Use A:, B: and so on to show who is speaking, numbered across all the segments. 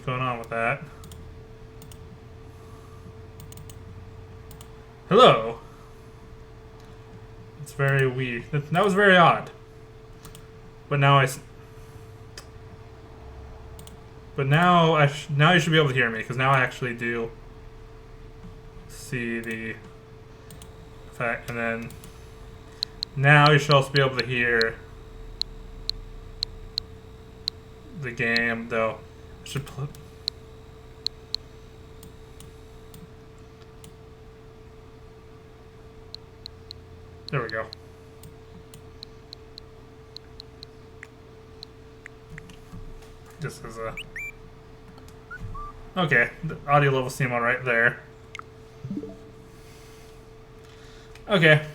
A: what's going on with that. Hello. It's very weird. That was very odd. But now now you should be able to hear me, because now I actually do see the effect, and then now you should also be able to hear the game, though. I should put. There we go. This is a. Okay, the audio levels seem alright there. Okay.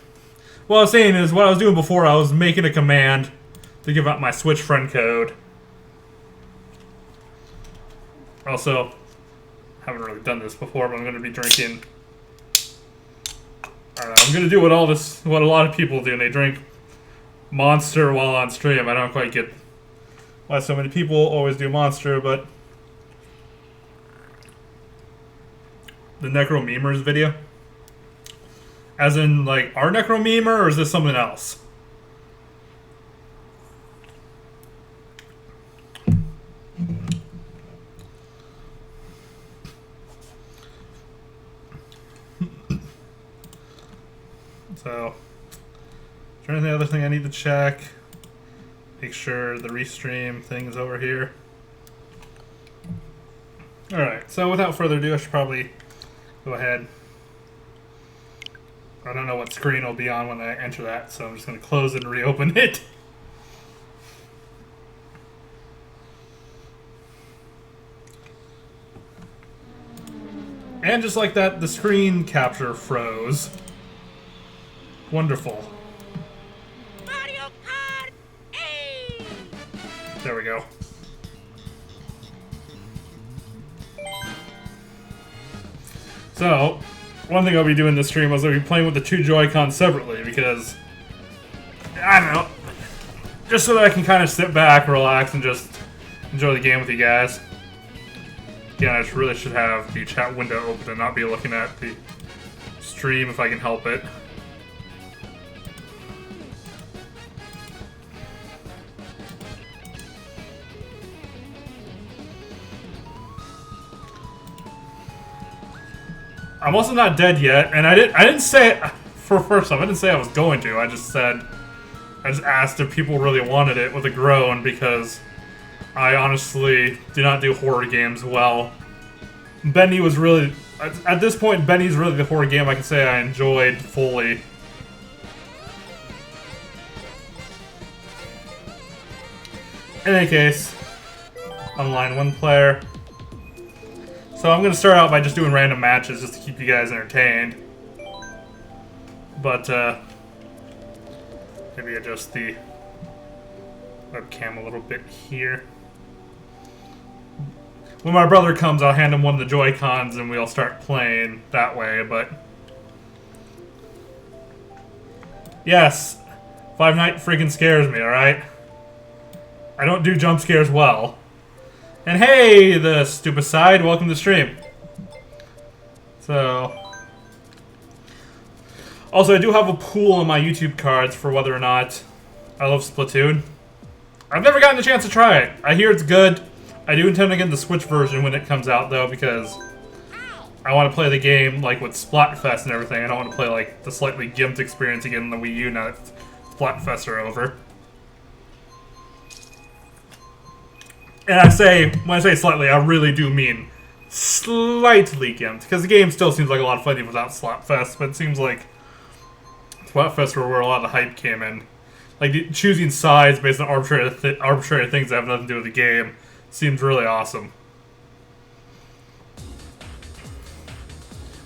A: What I was saying is, what I was doing before, I was making a command to give out my Switch friend code. Also, haven't really done this before, but I'm going to be drinking. I don't know, I'm going to do what a lot of people do, and they drink Monster while on stream. I don't quite get why so many people always do Monster, but the Necro Memers video? As in, like, our Necro Memer, or is this something else? So, is there any other thing I need to check? Make sure the restream thing is over here. Alright, so without further ado, I should probably go ahead. I don't know what screen will be on when I enter that, so I'm just going to close it and reopen it. And just like that, the screen capture froze. Wonderful.
B: Mario Kart! Hey!
A: There we go. So, one thing I'll be doing this stream is I'll be playing with the two Joy-Cons separately, because, I don't know, just so that I can kind of sit back, relax, and just enjoy the game with you guys. Again, I really should have the chat window open and not be looking at the stream if I can help it. I'm also not dead yet, and I didn't say it for first time. I didn't say I was going to. I just asked if people really wanted it with a groan, because I honestly do not do horror games well. Benny was really, at this point, Benny's really the horror game I can say I enjoyed fully. In any case, online one player. So I'm going to start out by just doing random matches just to keep you guys entertained. But, maybe adjust the webcam a little bit here. When my brother comes, I'll hand him one of the Joy-Cons and we'll start playing that way, but... Yes, Five Nights freaking scares me, alright? I don't do jump scares well. And hey, the stupid side, welcome to the stream. So... Also, I do have a pool on my YouTube cards for whether or not I love Splatoon. I've never gotten a chance to try it. I hear it's good. I do intend to get the Switch version when it comes out, though, because I want to play the game, like, with Splatfest and everything. I don't want to play, like, the slightly gimped experience again on the Wii U now that Splatfests are over. And when I say slightly, I really do mean slightly gimped, because the game still seems like a lot of fun without Splatfest, but it seems like Splatfest were where a lot of the hype came in. Like, choosing sides based on arbitrary things that have nothing to do with the game seems really awesome.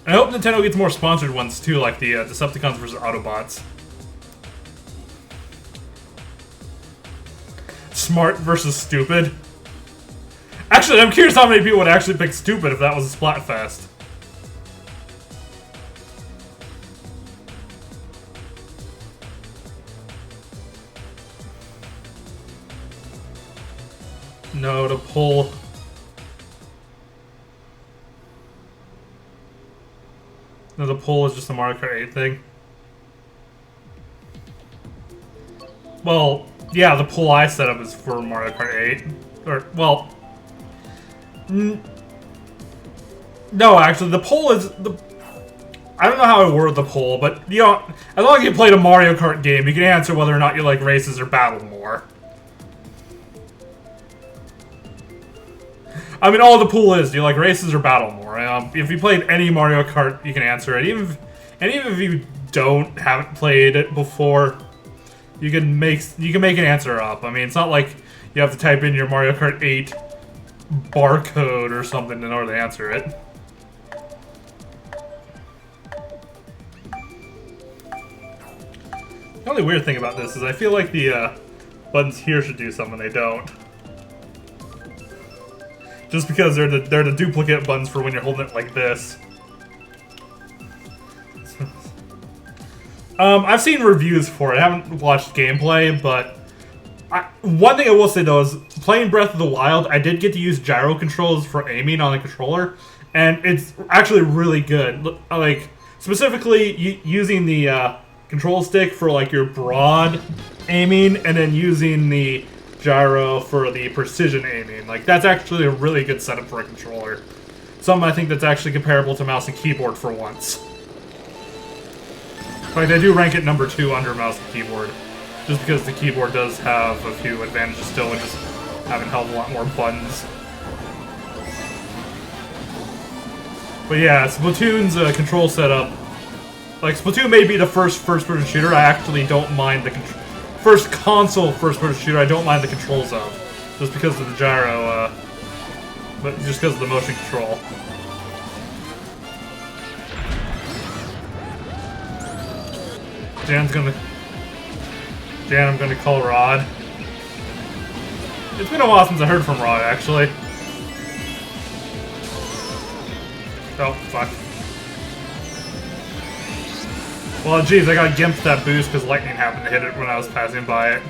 A: And I hope Nintendo gets more sponsored ones too, like the Decepticons vs. Autobots. Smart versus stupid. Actually, I'm curious how many people would actually pick stupid if that was a Splatfest. No, to pull No, the pull is just a Mario Kart 8 thing. Well, yeah, the pull I set up is for Mario Kart 8. Or, well... No, actually, the pull is... I don't know how I word the poll, but, you know, as long as you played a Mario Kart game, you can answer whether or not you like races or battle more. I mean, all the pool is, do you like races or battle more? If you played any Mario Kart, you can answer it. Even if you haven't played it before, you can make an answer up. I mean, it's not like you have to type in your Mario Kart 8 barcode or something in order to answer it. The only weird thing about this is I feel like the buttons here should do something they don't. Just because they're the duplicate buttons for when you're holding it like this. I've seen reviews for it. I haven't watched gameplay, but one thing I will say though is playing Breath of the Wild, I did get to use gyro controls for aiming on the controller, and it's actually really good. Like specifically using the control stick for like your broad aiming, and then using the gyro for the precision aiming. Like that's actually a really good setup for a controller. Something I think that's actually comparable to mouse and keyboard for once. In fact, I do rank it number 2 under mouse and keyboard, just because the keyboard does have a few advantages still, and just having held a lot more buttons. But yeah, Splatoon's control setup. Like, Splatoon may be the first-person shooter I actually don't mind the first console first-person shooter I don't mind the controls of. Just because of the gyro, but just because of the motion control. I'm gonna call Rod. It's been a while since I heard from Rod, actually. Oh, fuck. Well, geez, I got gimped that boost because lightning happened to hit it when I was passing by it.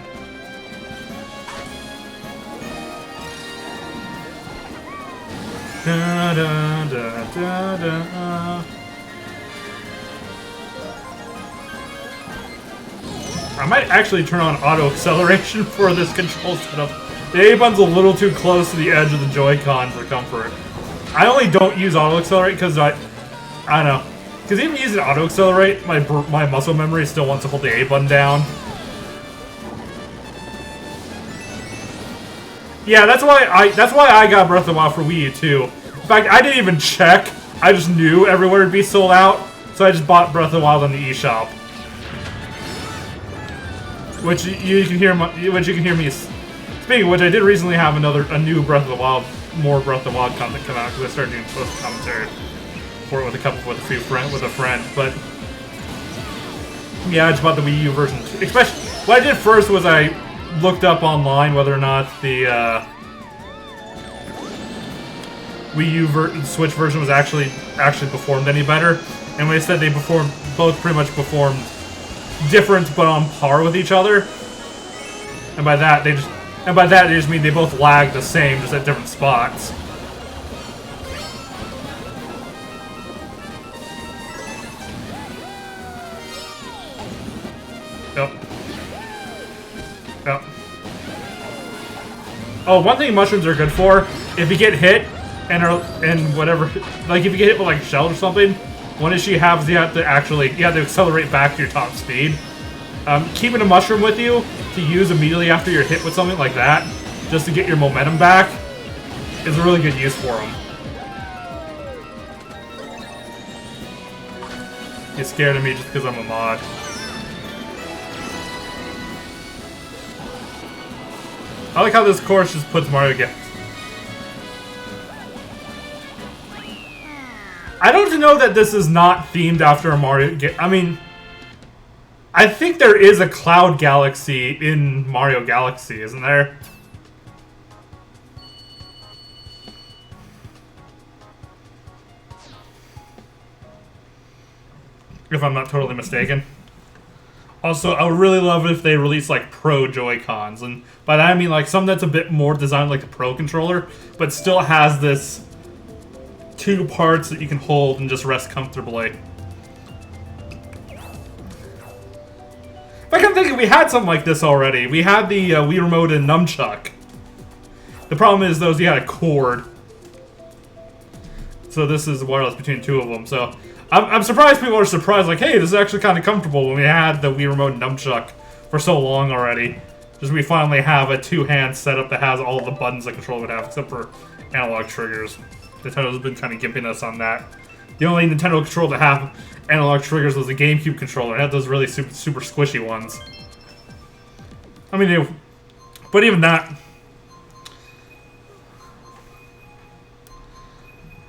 A: Da, da, da, da, da. I might actually turn on auto acceleration for this control setup. The A-button's a little too close to the edge of the Joy-Con for comfort. I only don't use auto accelerate because I don't know. Because even using auto accelerate, my muscle memory still wants to hold the A button down. Yeah, that's why I got Breath of the Wild for Wii U too. In fact, I didn't even check. I just knew everywhere would be sold out, so I just bought Breath of the Wild on the eShop. Which you can hear me. Speaking of which, I did recently have a new Breath of the Wild, more Breath of the Wild content come out because I started doing post commentary for it with a friend. But yeah, I just bought the Wii U version. Especially, what I did first was I looked up online whether or not the Wii U Switch version was actually performed any better, and when they said both pretty much performed different but on par with each other, and by that they just mean they both lag the same, just at different spots. Yep. Yep. Oh, one thing mushrooms are good for, if you get hit and whatever, like if you get hit with like a shell or something, one issue you have is you have to accelerate back to your top speed. Keeping a mushroom with you to use immediately after you're hit with something like that, just to get your momentum back, is a really good use for them. You're scared of me just because I'm a mod. I like how this course just puts Mario again. I don't know that this is not themed after a Mario game. I mean, I think there is a Cloud Galaxy in Mario Galaxy, isn't there? If I'm not totally mistaken. Also, I would really love it if they release like Pro Joy-Cons, and by that I mean like something that's a bit more designed like the Pro controller, but still has this 2 parts that you can hold and just rest comfortably. like I'm thinking we had something like this already. We had the Wii Remote and Nunchuck. The problem is, those you had a cord. So this is wireless between two of them. So I'm surprised people are surprised, like, hey, this is actually kind of comfortable when we had the Wii Remote and Nunchuck for so long already. Just we finally have a two-hand setup that has all the buttons the controller would have, except for analog triggers. Nintendo's been kind of gimping us on that. The only Nintendo controller to have analog triggers was the GameCube controller. It had those really super squishy ones. I mean, but even that.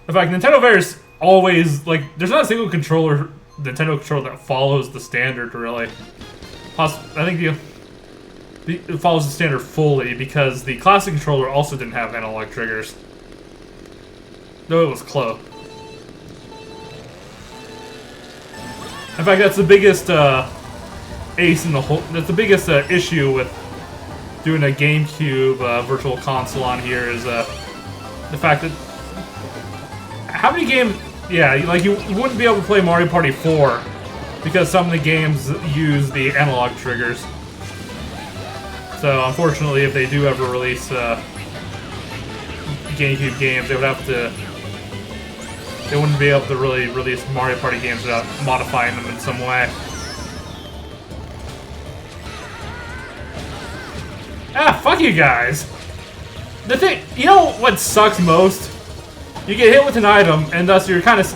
A: In fact, Nintendo Various always, like, there's not a single Nintendo controller that follows the standard, really. I think it follows the standard fully, because the classic controller also didn't have analog triggers. Though it was close. In fact, that's the biggest ace in the whole. That's the biggest issue with doing a GameCube virtual console on here is the fact that how many games? Yeah, like you wouldn't be able to play Mario Party 4 because some of the games use the analog triggers. So unfortunately, if they do ever release GameCube games, they would have to. They wouldn't be able to really release Mario Party games without modifying them in some way. Ah, fuck you guys! The thing, you know what sucks most? You get hit with an item, and thus you're kind of...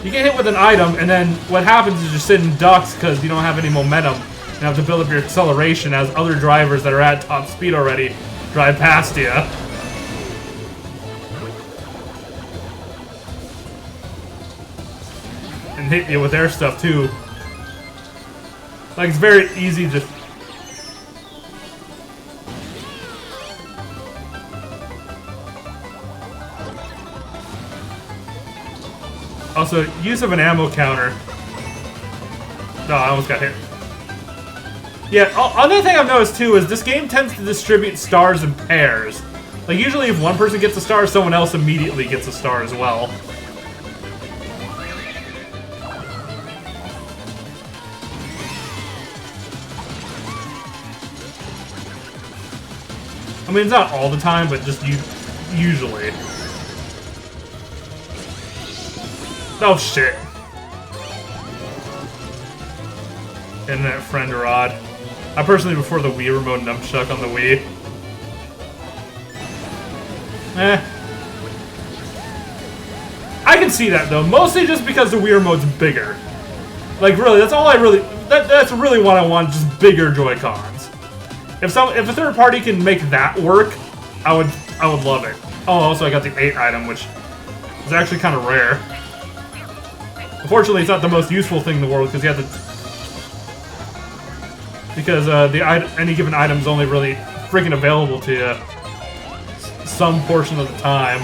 A: You get hit with an item, and then what happens is you're sitting ducks because you don't have any momentum. You have to build up your acceleration as other drivers that are at top speed already drive past you. And hit you with their stuff too. Like, it's very easy to... Also, use of an ammo counter. No, I almost got hit. Yeah, another thing I've noticed too is this game tends to distribute stars in pairs. Like, usually if one person gets a star, someone else immediately gets a star as well. I mean, it's not all the time, but just usually. Oh, shit. Internet friend Rod. I personally prefer the Wii Remote Nunchuck on the Wii. I can see that, though. Mostly just because the Wii Remote's bigger. Like, really, that's all I really... That's really what I want, just bigger Joy-Cons. If a third party can make that work, I would love it. Oh, also I got the 8 item, which is actually kind of rare. Unfortunately, it's not the most useful thing in the world because you have to. Because any given item is only really freaking available to you some portion of the time.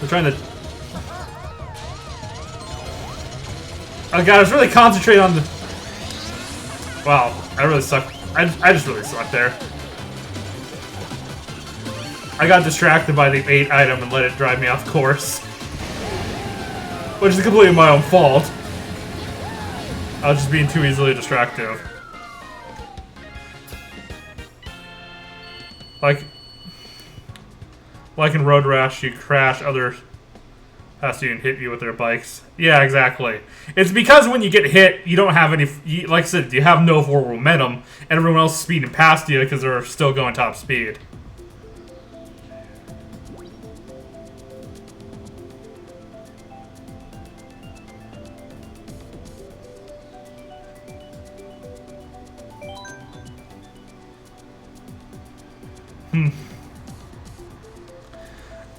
A: We're trying to. Oh god, I was really concentrating on the. Wow, I really suck. I just really sucked there. I got distracted by the 8 item and let it drive me off course. Which is completely my own fault. I was just being too easily distractive. Like in Road Rash, you crash others past you and hit you with their bikes. Yeah, exactly. It's because when you get hit, you don't have any... like I said, you have no forward momentum, and everyone else is speeding past you because they're still going top speed.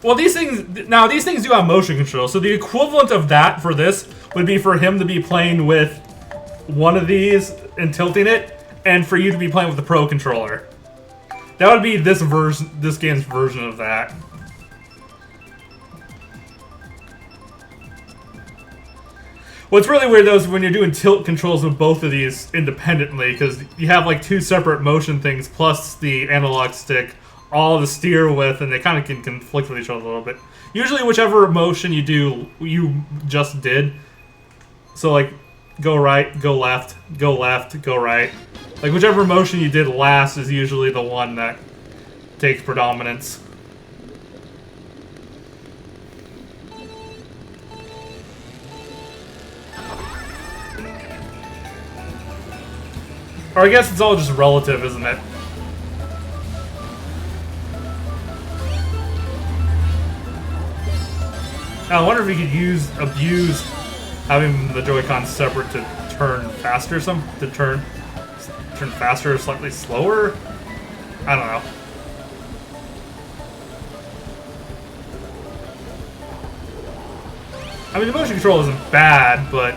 A: Well, these things do have motion control, so the equivalent of that for this would be for him to be playing with one of these and tilting it, and for you to be playing with the Pro controller. That would be this game's version of that. What's really weird though is when you're doing tilt controls with both of these independently, because you have like 2 separate motion things plus the analog stick all to steer with, and they kind of can conflict with each other a little bit. Usually whichever motion you do, you just did. So like, go right, go left, go left, go right. Like, whichever motion you did last is usually the one that takes predominance. Or I guess it's all just relative, isn't it? Now, I wonder if you could abuse having the Joy-Cons separate to turn faster, to turn faster or slightly slower? I don't know. I mean, the motion control isn't bad, but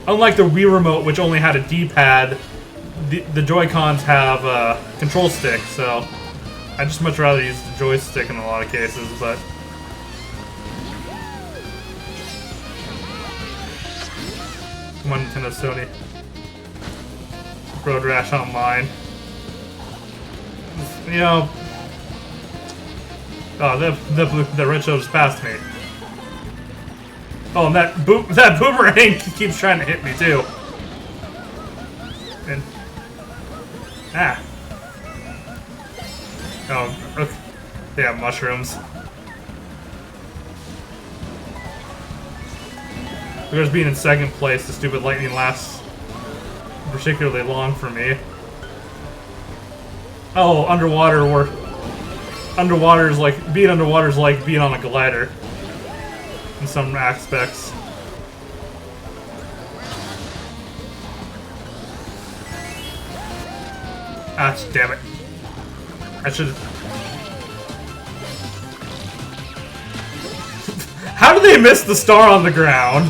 A: unlike the Wii Remote, which only had a D-pad, the Joy-Cons have a control stick, so I'd just much rather use the joystick in a lot of cases, but... Come on, Nintendo, Sony. Road Rash Online. You know... Oh, the red show just passed me. Oh, and that boomerang keeps trying to hit me, too. And... Ah. Oh, okay. They have mushrooms. Because being in second place, the stupid lightning lasts particularly long for me. Oh, underwater is like being underwater is like being on a glider in some aspects. Ah, damn it. I should... How did they miss the star on the ground?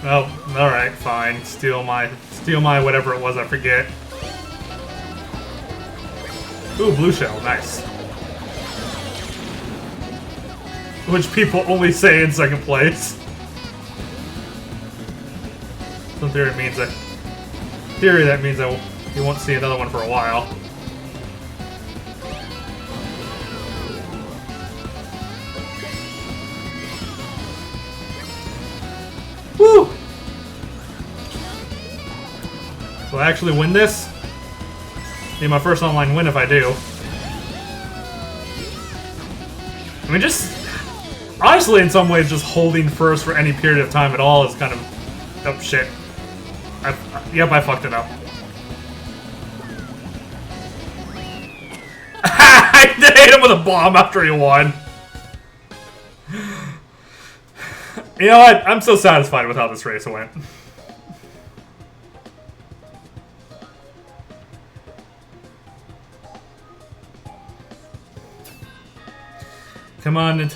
A: Oh, alright, fine. Steal my whatever it was, I forget. Ooh, blue shell, nice. Which people only say in second place. So in theory means that... that means that you won't see another one for a while. Woo! Will I actually win this? Be my first online win if I do. I mean, just... Honestly, in some ways, just holding first for any period of time at all is kind of... Oh, shit. Yep, I fucked it up. I hit him with a bomb after he won. You know what? I'm so satisfied with how this race went. Come on.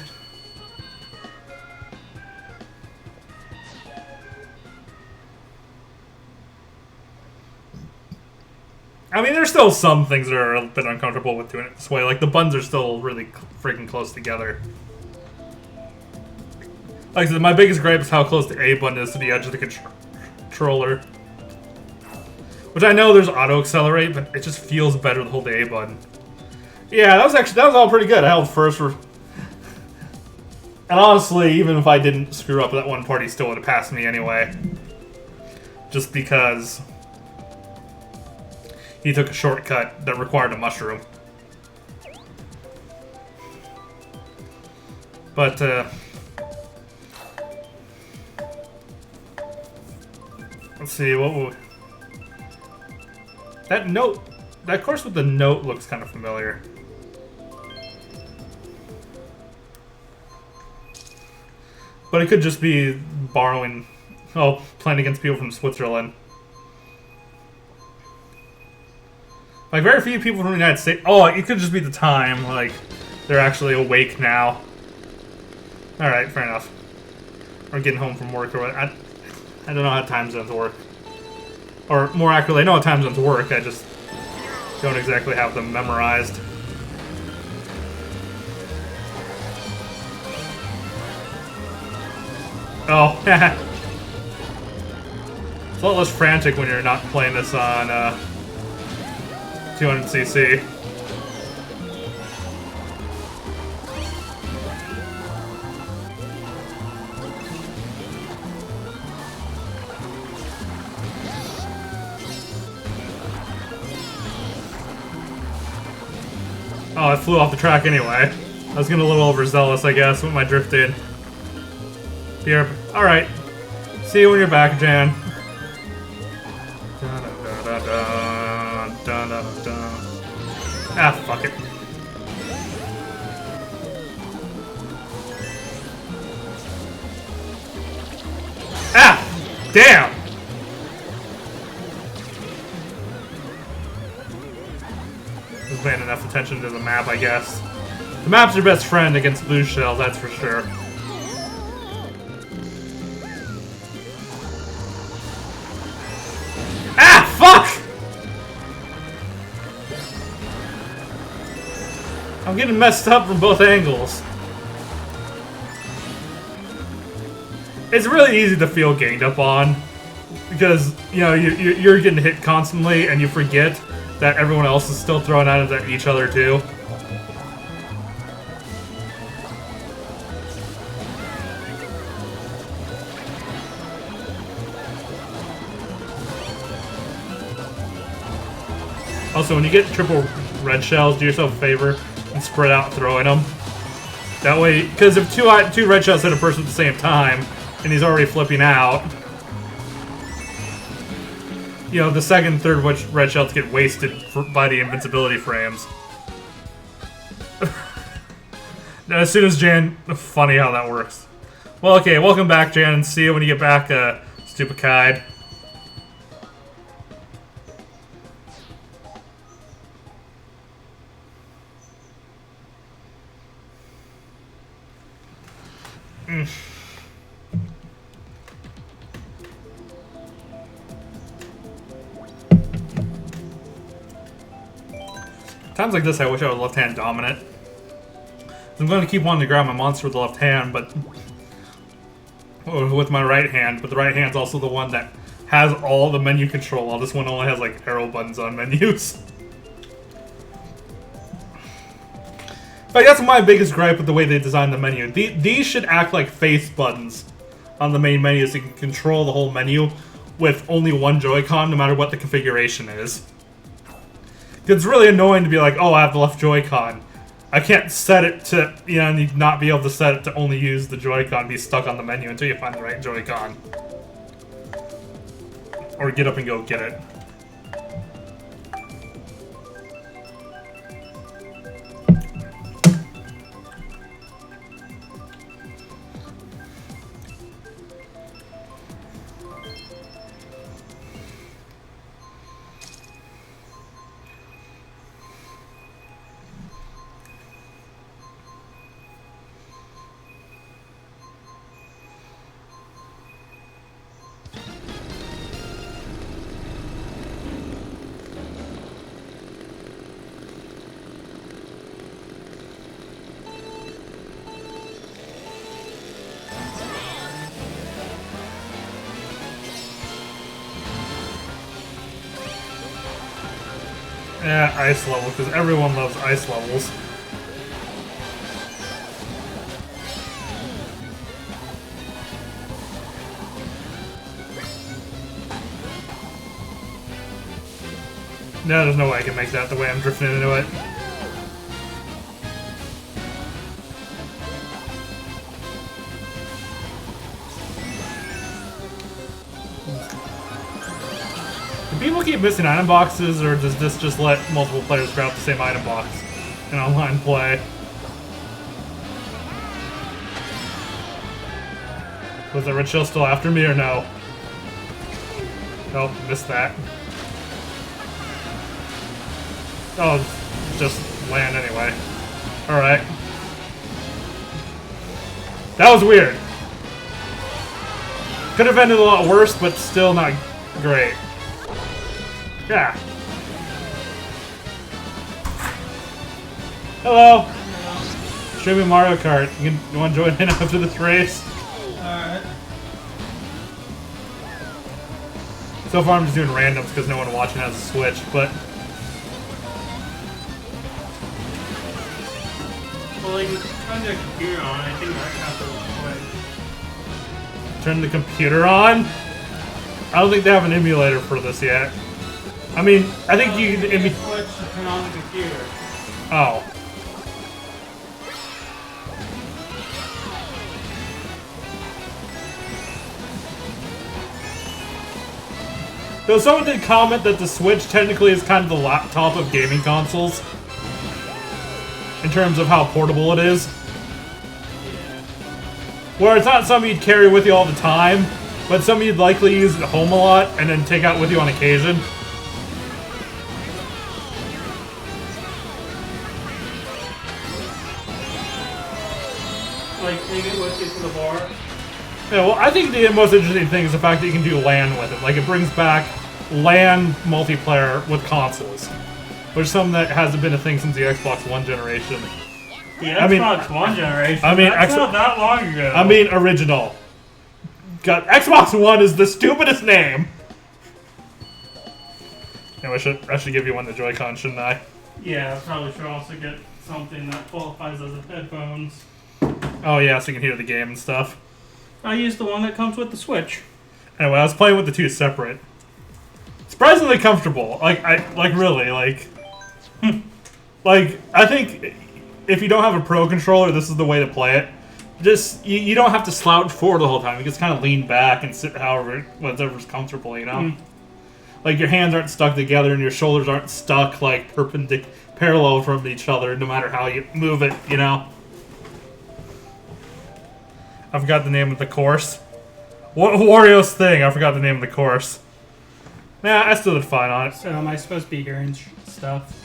A: I mean, there's still some things that are a bit uncomfortable with doing it this way. Like, the buttons are still really freaking close together. Like I said, my biggest gripe is how close the A button is to the edge of the controller. Which I know there's auto-accelerate, but it just feels better to hold the A button. Yeah, that was all pretty good. I held first for... And honestly, even if I didn't screw up that one part, he still would have passed me anyway. Just because... he took a shortcut that required a mushroom. But, let's see, what will... That course with the note looks kind of familiar. But it could just be borrowing... Oh, playing against people from Switzerland. Like, very few people from the United States... Oh, it could just be the time, like, they're actually awake now. Alright, fair enough. Or getting home from work or what. I don't know how time zones work. Or, more accurately, I know how time zones work, I just don't exactly have them memorized. Oh, it's a lot less frantic when you're not playing this on, 200cc. Oh, I flew off the track anyway. I was getting a little overzealous, I guess, with my drifting. Here. Alright. See you when you're back, Jan. Ah, fuck it. Ah! Damn! Just paying enough attention to the map, I guess. The map's your best friend against blue shells, that's for sure. Ah! Fuck! I'm getting messed up from both angles. It's really easy to feel ganged up on because, you know, you're getting hit constantly and you forget that everyone else is still throwing items at each other too. Also, when you get triple red shells, do yourself a favor and spread out throwing them. That way, because if two red shells hit a person at the same time, and he's already flipping out, you know, the second and third red shells get wasted by the invincibility frames. Now, as soon as Jan... Funny how that works. Well, okay, welcome back, Jan, and see you when you get back, stupid kide. Times like this, I wish I was left-hand dominant. I'm going to keep wanting to grab my monster with the left hand, but... with my right hand, but the right hand's also the one that has all the menu control, while this one only has, like, arrow buttons on menus. But that's my biggest gripe with the way they designed the menu. These should act like face buttons on the main menu so you can control the whole menu with only one Joy-Con, no matter what the configuration is. It's really annoying to be like, oh, I have the left Joy-Con. I can't set it to, you know, not be able to set it to only use the Joy-Con, be stuck on the menu until you find the right Joy-Con. Or get up and go get it. Yeah, ice level, because everyone loves ice levels. No, there's no way I can make that the way I'm drifting into it. Do people keep missing item boxes, or does this just let multiple players grab the same item box in online play? Was the red shell still after me, or no? Nope, missed that. Oh, just land anyway. Alright. That was weird. Could have ended a lot worse, but still not great. Yeah. Hello. Streaming Mario Kart. You want to join in after this race?
C: Alright.
A: So far I'm just doing randoms because no one watching has a Switch, but...
C: Well, you can turn the computer on. I think that's how to play.
A: Turn the computer on? I don't think they have an emulator for this yet. I mean, I think you can...
C: Switch to turn on the computer.
A: Oh. Though someone did comment that the Switch technically is kind of the laptop of gaming consoles. In terms of how portable it is. Where it's not something you'd carry with you all the time, but something you'd likely use at home a lot and then take out with you on occasion.
C: Like, take it with you to the bar.
A: Yeah, well, I think the most interesting thing is the fact that you can do LAN with it. Like, it brings back LAN multiplayer with consoles. Which is something that hasn't been a thing since the Xbox One generation.
C: The Xbox One generation?
A: I mean,
C: that's not that long ago.
A: I mean, original. God, Xbox One is the stupidest name! Yeah, I should give you one of the Joy-Con, shouldn't I?
C: Yeah, I probably should also get something that qualifies as a headphones.
A: Oh yeah, so you can hear the game and stuff.
C: I use the one that comes with the Switch.
A: Anyway, I was playing with the two separate. Surprisingly comfortable. Like, really, like... like, I think if you don't have a Pro controller, this is the way to play it. Just, you don't have to slouch forward the whole time. You just kind of lean back and sit whatever's comfortable, you know? Like, your hands aren't stuck together and your shoulders aren't stuck, like, parallel from each other, no matter how you move it, you know? I forgot the name of the course. Wario's thing, I forgot the name of the course. Nah, I still did fine on it.
C: So am I supposed to be hearing stuff?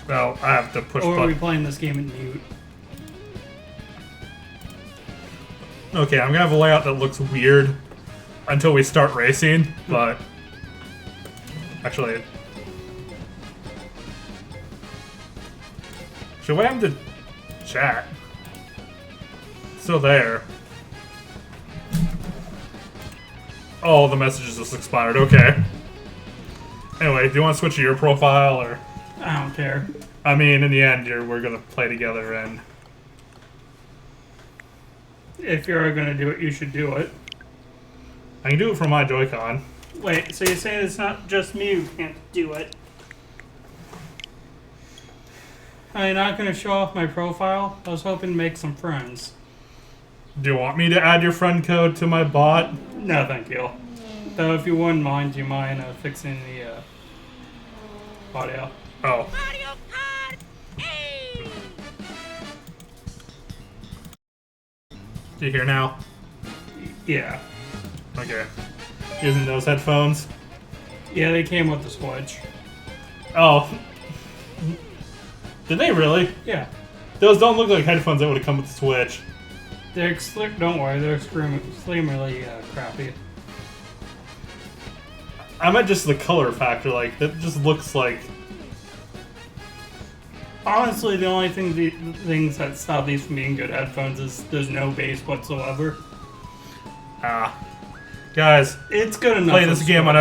A: Well, I have to push
C: Or are we
A: button.
C: playing this game in mute?
A: Okay, I'm gonna have a layout that looks weird until we start racing, but... Actually... What happened to chat? Still there. Oh, the messages just expired, okay. Anyway, do you want to switch to your profile, or...
C: I don't care.
A: I mean, in the end, we're gonna play together, and...
C: If you're gonna do it, you should do it.
A: I can do it from my Joy-Con.
C: Wait, so you're saying it's not just me who can't do it? Are you not gonna show off my profile? I was hoping to make some friends.
A: Do you want me to add your friend code to my bot?
C: No, thank you. Though, if you wouldn't mind, do you mind fixing the audio?
A: Oh.
B: Mario Kart 8!
A: Do you hear now?
C: Yeah.
A: Okay. Using those headphones?
C: Yeah, they came with the Switch.
A: Oh. Did they really?
C: Yeah.
A: Those don't look like headphones that would have come with the Switch.
C: They're don't worry, they're extremely crappy.
A: I meant just the color factor, like, that just looks like...
C: Honestly, the only things that stop these from being good headphones is there's no bass whatsoever.
A: Guys,
C: It's good enough.
A: play this game on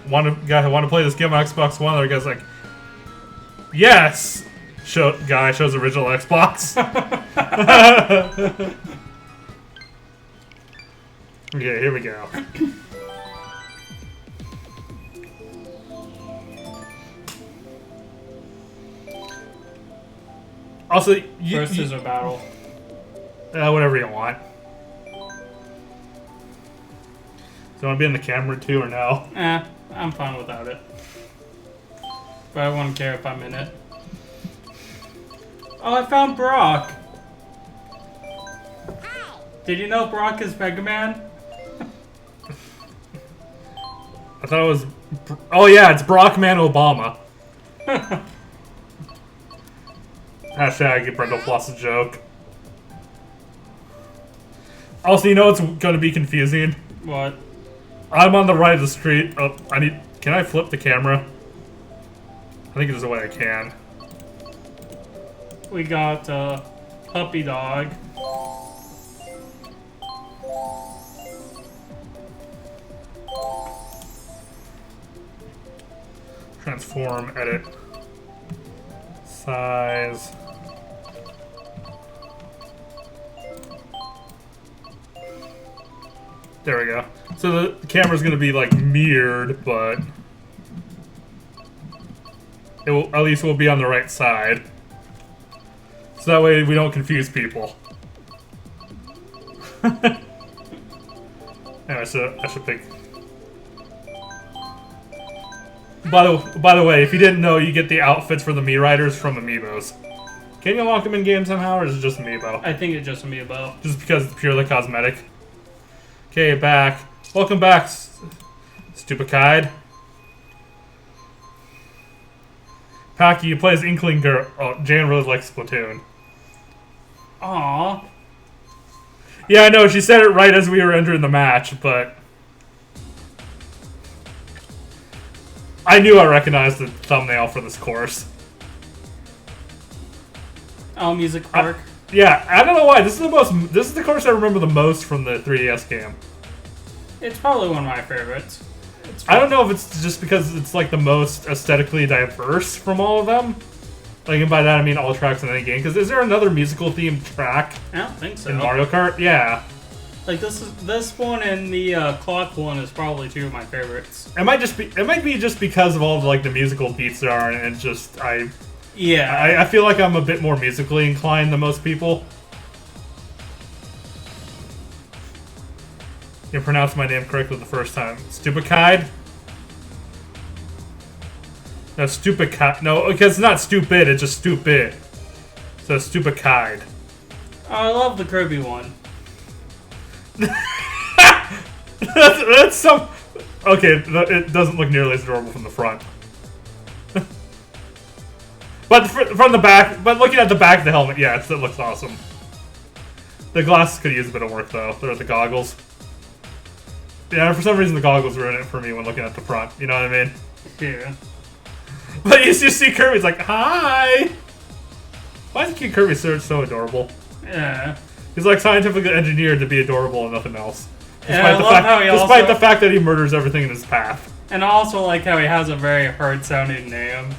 A: want to play this game on Xbox One? The other guy's like, yes! Guy shows original Xbox. Okay, here we go. Also,
C: First is a battle.
A: whatever you want. Do you want to be in the camera too, or no?
C: I'm fine without it. But I wouldn't care if I'm in it. Oh, I found Brock! Did you know Brock is Mega Man?
A: I thought it was... Oh yeah, it's Brockman Obama. Hashtag Brendel Plus a joke. Also, you know what's going to be confusing?
C: What?
A: I'm on the right of the street. Oh, can I flip the camera? I think there's a way I can.
C: We got Puppy Dog.
A: Transform, edit. Size. There we go. So the camera's gonna be like mirrored, but it will, at least we'll be on the right side. So that way we don't confuse people. Anyway, so I should pick By the way, if you didn't know, you get the outfits for the Mii Riders from Amiibos. Can you unlock them in game somehow, or is it just Amiibo?
C: I think it's just Amiibo.
A: Just because it's purely cosmetic. Okay, back. Welcome back, stupid kid. Packy, you play as Inkling Girl. Oh, Jan really likes Splatoon.
C: Aww.
A: Yeah, I know, she said it right as we were entering the match, but... I knew I recognized the thumbnail for this course.
C: Oh, Music Park.
A: Yeah, I don't know why. This is the course I remember the most from the 3DS game.
C: It's probably one of my favorites.
A: I don't know if it's just because it's like the most aesthetically diverse from all of them. Like, and by that I mean all tracks in any game. Because is there another musical themed track
C: I don't think so.
A: in Mario Kart? Yeah.
C: Like this one and the clock one is probably two of my favorites.
A: It might be just because of all the, like the musical beats there are, and just
C: Yeah.
A: I feel like I'm a bit more musically inclined than most people. You pronounced my name correctly the first time. Stupid kid? No, stupid kid. No, because it's not stupid, it's just stupid. So, stupid kid.
C: Oh, I love the Kirby one.
A: that's some... Okay, it doesn't look nearly as adorable from the front. But from the back, but looking at the back of the helmet, yeah, it looks awesome. The glasses could use a bit of work, though. They're the goggles. Yeah, for some reason the goggles ruin it for me when looking at the front. You know what I mean?
C: Yeah.
A: But you see Kirby's like, hi! Why is King Kirby so adorable?
C: Yeah.
A: He's like scientifically engineered to be adorable and nothing else.
C: Despite
A: the fact that he murders everything in his path.
C: And I also like how he has a very hard-sounding name.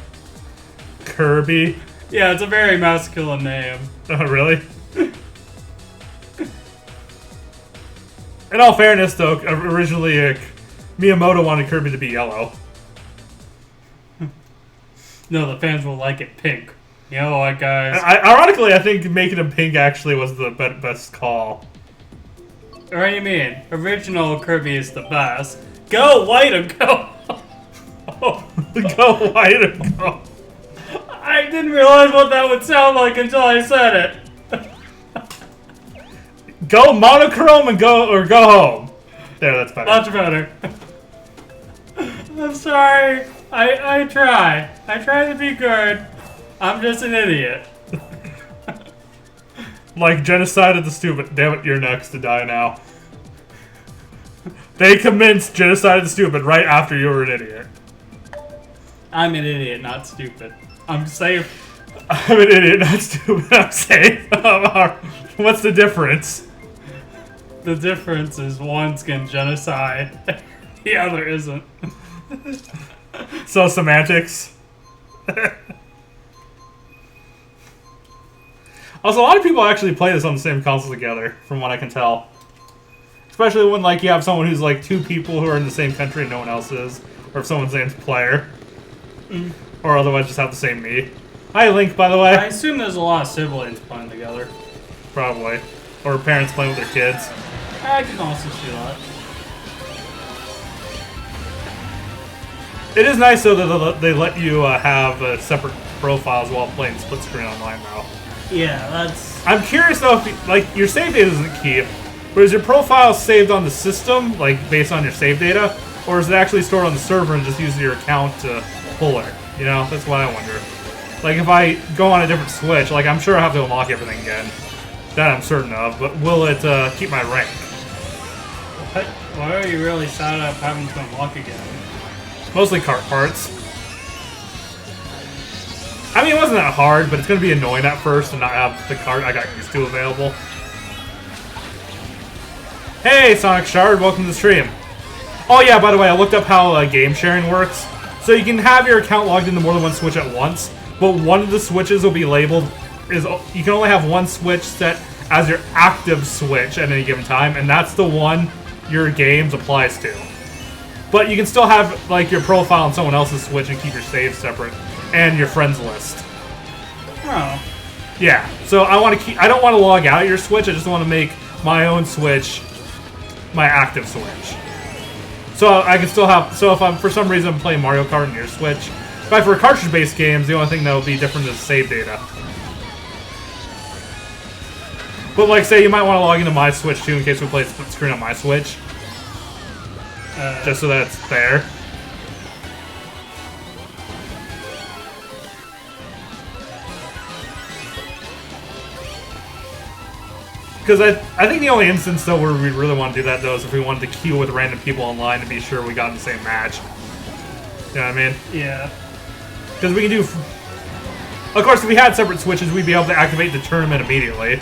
A: Kirby?
C: Yeah, it's a very masculine name.
A: Oh, really? In all fairness, though, originally Miyamoto wanted Kirby to be yellow.
C: No, the fans will like it pink. You know what, guys?
A: Ironically, I think making him pink actually was the best call.
C: What do you mean? Original Kirby is the best. Go white and go!
A: Go white and go.
C: I didn't realize what that would sound like until I said it.
A: Go monochrome and go home. There, that's better.
C: Much better. I'm sorry. I try. I try to be good. I'm just an idiot.
A: Like genocide of the stupid. Damn it, you're next to die now. They commenced genocide of the stupid right after you were an idiot.
C: I'm an idiot, not stupid. I'm safe.
A: I'm an idiot, not stupid. I'm safe. What's the difference?
C: The difference is one's getting genocide, the other isn't.
A: So semantics. Also, a lot of people actually play this on the same console together, from what I can tell. Especially when, like, you have someone who's, like, two people who are in the same country and no one else is. Or if someone's name's Player. Or otherwise just have the same me. Hi, Link, by the way.
C: I assume there's a lot of siblings playing together.
A: Probably. Or parents playing with their kids.
C: I can also see that.
A: It is nice, though, that they let you have separate profiles while playing split screen online, though.
C: Yeah, that's...
A: I'm curious, though, if, like, your save data doesn't keep, but is your profile saved on the system, like, based on your save data? Or is it actually stored on the server and just use your account to pull it? You know, that's what I wonder. Like, if I go on a different Switch, like, I'm sure I have to unlock everything again. That I'm certain of, but will it keep my rank?
C: What? Why are you really sad up having to unlock again?
A: Mostly cart parts. I mean, it wasn't that hard, but it's going to be annoying at first to not have the cart I got used to available. Hey, Sonic Shard, welcome to the stream. Oh yeah, by the way, I looked up how game sharing works. So you can have your account logged into more than one Switch at once, but one of the Switches will be labeled you can only have one Switch set as your active Switch at any given time, and that's the one your games applies to. But you can still have like your profile on someone else's Switch and keep your saves separate, and your friends list.
C: Oh.
A: Yeah. So I don't want to log out of your Switch. I just want to make my own Switch my active Switch. So I can still have. So if I'm for some reason playing Mario Kart on your Switch, but for cartridge-based games, the only thing that will be different is save data. But like, say you might want to log into my Switch too, in case we play split screen on my Switch, just so that it's there. Because I think the only instance, though, where we really want to do that, though, is if we wanted to queue with random people online to be sure we got in the same match. You know what I mean?
C: Yeah.
A: Because we can do... Of course, if we had separate Switches, we'd be able to activate the tournament immediately.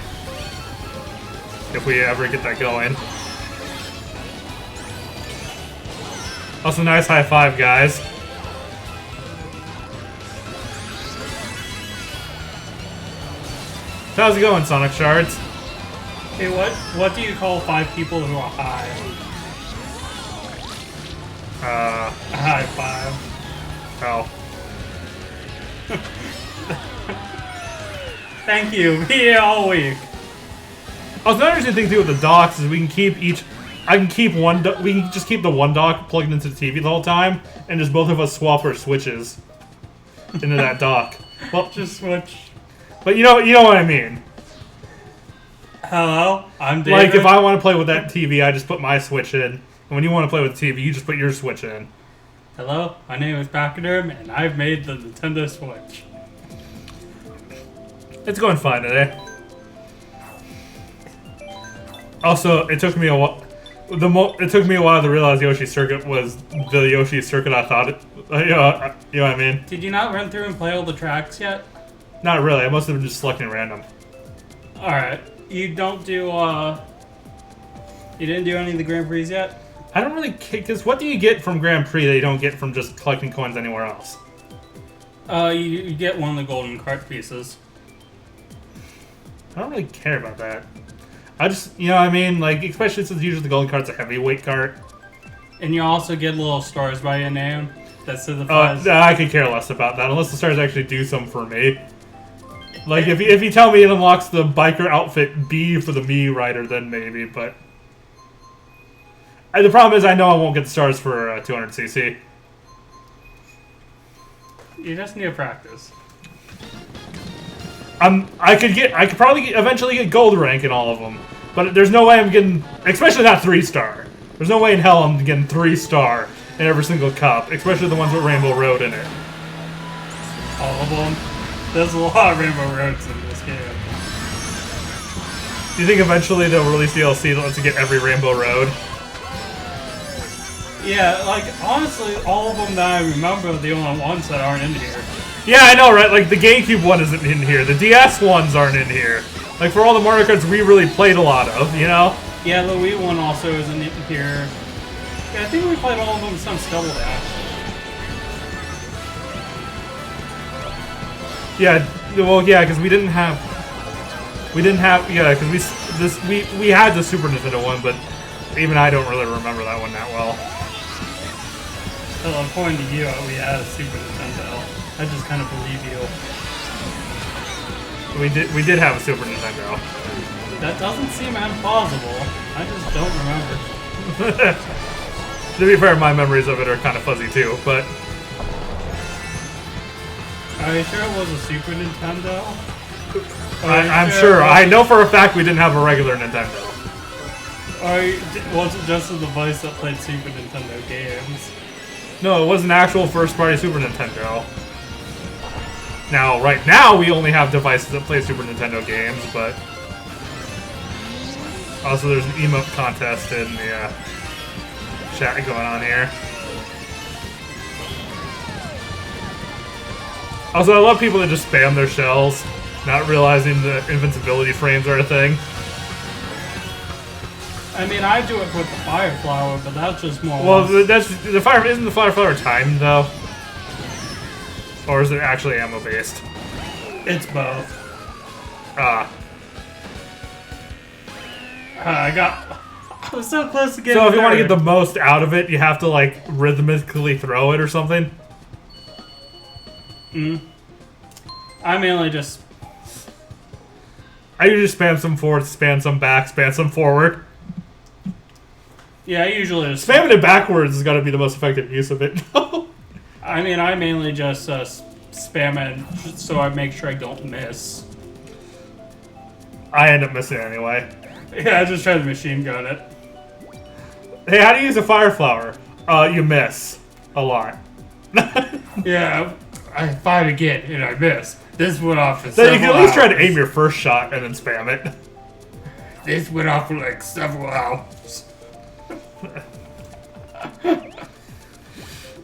A: If we ever get that going. Also, nice high five, guys. How's it going, Sonic Shards?
C: Hey, what do you call 5 people who are high? A high five.
A: Oh.
C: Thank you. Be here all week.
A: Also, another interesting thing too with the docks is we can keep each. I can keep one. We can just keep the one dock plugged into the TV the whole time, and just both of us swap our switches into that dock. Well,
C: Just switch.
A: but you know what I mean.
C: Hello, I'm David.
A: Like if I want to play with that TV, I just put my switch in, and when you want to play with the TV, you just put your switch in.
C: Hello, my name is Pachyderm, and I've made the Nintendo Switch.
A: It's going fine today. Also, it took me a while. It took me a while to realize Yoshi's Circuit was the Yoshi Circuit I thought it. You know what I mean?
C: Did you not run through and play all the tracks yet?
A: Not really. I must have been just selecting random.
C: Alright. You don't do, You didn't do any of the Grand Prix yet?
A: I don't really care, because what do you get from Grand Prix that you don't get from just collecting coins anywhere else?
C: You get one of the golden cart pieces.
A: I don't really care about that. I just, you know what I mean? Like, especially since usually the golden cart's a heavyweight cart.
C: And you also get little stars by your name. That signifies...
A: I could care less about that, unless the stars actually do something for me. Like, if you tell me it unlocks the biker outfit B for the Mii rider, then maybe, but... the problem is I know I won't get the stars for 200cc.
C: You just need to practice.
A: I could probably eventually get gold rank in all of them, but there's no way I'm getting, especially not 3-star. There's no way in hell I'm getting 3-star in every single cup, especially the ones with Rainbow Road in it.
C: All of them. There's a lot of Rainbow Roads in this game.
A: Do you think eventually they'll release DLC that lets you get every Rainbow Road?
C: Yeah, like, honestly, all of them that I remember are the only ones that aren't in here.
A: Yeah, I know, right? Like, the GameCube one isn't in here. The DS ones aren't in here. Like, for all the Mario Karts we really played a lot of, you know?
C: Yeah, the Wii one also isn't in here. Yeah, I think we played all of them since Double Dash.
A: Yeah, well, yeah, because we didn't have, yeah, because we had the Super Nintendo one, but even I don't really remember that one that well.
C: Well, according to you, we had a Super Nintendo. I just kind of believe you.
A: We did have a Super Nintendo.
C: That doesn't seem implausible. I just don't remember.
A: To be fair, my memories of it are kind of fuzzy too, but...
C: Are you sure it was a Super Nintendo?
A: I'm sure. I know for a fact we didn't have a regular Nintendo.
C: Or was it just a device that played Super Nintendo games?
A: No, it was an actual first-party Super Nintendo. Now, right now, we only have devices that play Super Nintendo games, but... Also, there's an emote contest in the chat going on here. Also, I love people that just spam their shells, not realizing the invincibility frames are a thing.
C: I mean, I do it with the Fire Flower, but that's just more...
A: Well, isn't the Fire Flower timed, though? Or is it actually ammo-based?
C: It's both. I was so close to getting
A: So if you want to get
C: third.
A: the most out of it, you have to, like, rhythmically throw it or something?
C: I mainly just...
A: I usually spam some forward, spam some back, spam some forward.
C: Yeah, I usually just...
A: Spamming it backwards has got to be the most effective use of it.
C: I mean, I mainly just spam it so I make sure I don't miss.
A: I end up missing anyway.
C: Yeah, I just try to machine gun it.
A: Hey, how do you use a fire flower? You miss a lot.
C: Yeah, I fired again and I miss. This went off for
A: So you can at least try to
C: hours.
A: aim your first shot and then spam it.
C: This went off for like several hours.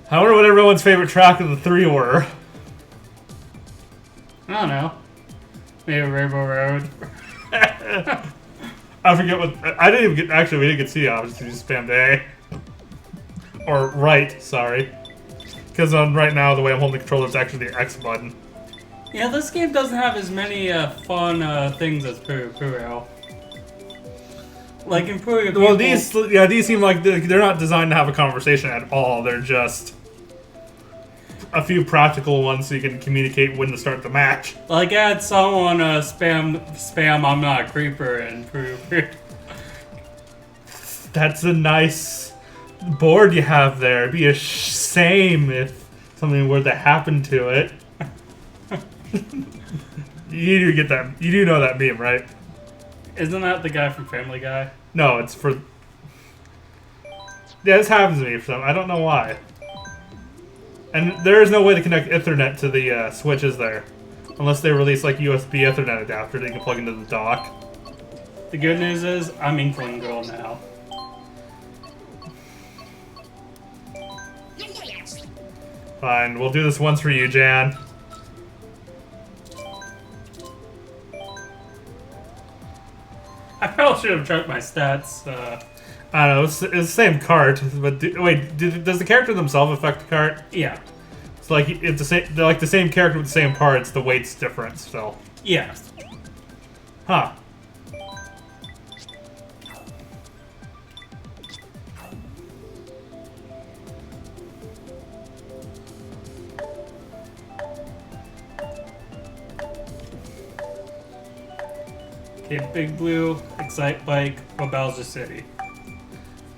A: I wonder what everyone's favorite track of the 3 were.
C: I don't know. Maybe Rainbow Road.
A: I forget what. I didn't even get. Actually, we didn't get C options. We just spammed A. Or right, sorry. Because right now, the way I'm holding the controller is actually the X button.
C: Yeah, this game doesn't have as many fun things as Puyo. Like in Puyo,
A: Well, these seem like they're not designed to have a conversation at all. They're just a few practical ones so you can communicate when to start the match.
C: Like I had someone spam I'm not a creeper in Puyo.
A: That's a nice board you have there. It'd be a shame if something were to happen to it. You do get that. You do know that meme, right?
C: Isn't that the guy from Family Guy?
A: No, it's for... Yeah, this happens to me for some... I don't know why. And there is no way to connect Ethernet to the Switch, is there? Unless they release, like, USB Ethernet adapter that you can plug into the dock.
C: The good news is, I'm Inkling Girl now.
A: Fine, we'll do this once for you, Jan.
C: I probably should have checked my stats.
A: I don't know, it's the same cart, but does the character themselves affect the cart?
C: Yeah.
A: It's like it's the same. They're like the same character with the same parts. The weight's different still.
C: Yeah.
A: Huh.
C: Okay, Big Blue, Excite Bike, or Bowser City.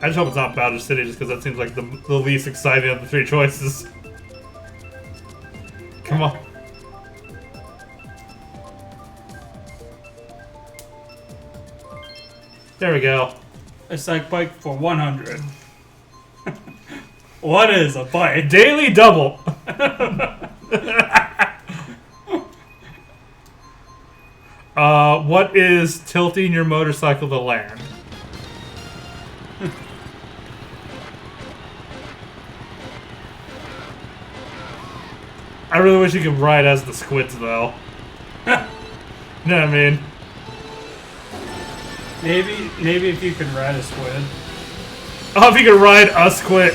A: I just hope it's not Bowser City, just because that seems like the least exciting of the 3 choices. Come on. There we go.
C: Excite Bike for 100. What is a bike?
A: Daily double. What is tilting your motorcycle to land? I really wish you could ride as the squids, though. You know what I mean?
C: Maybe if you can ride a squid.
A: Oh, if you could ride a squid.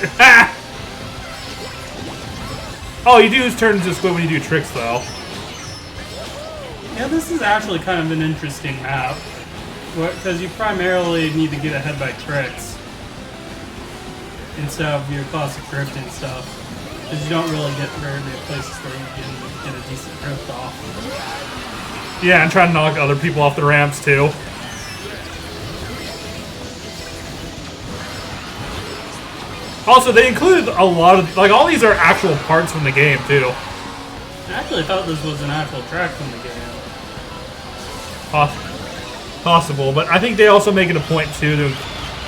A: Oh, you do turn into a squid when you do tricks, though.
C: Yeah, this is actually kind of an interesting map. Because you primarily need to get ahead by tricks. Instead of your classic drift and stuff. Because you don't really get very many places where you can get a decent drift off.
A: Yeah, and try to knock other people off the ramps, too. Also, they included a lot of... Like, all these are actual parts from the game, too.
C: I actually thought this was an actual track from the game.
A: Possible, but I think they also make it a point, too, to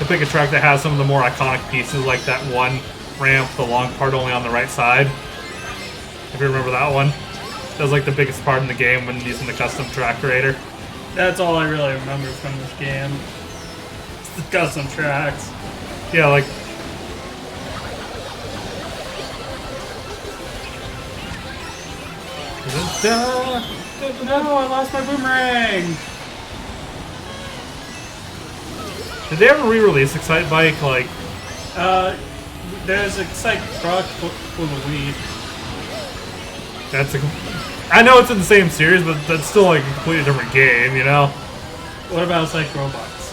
A: pick a track that has some of the more iconic pieces, like that one ramp, the long part only on the right side. If you remember that one. That was like the biggest part in the game when using the custom track creator.
C: That's all I really remember from this game. It's the custom tracks.
A: Yeah, like...
C: No, I lost my boomerang!
A: Did they ever re-release Excite Bike? Like...
C: There's Excite Truck for the Wii.
A: That's a... I know it's in the same series, but that's still like a completely different game, you know?
C: What about Excite Robots?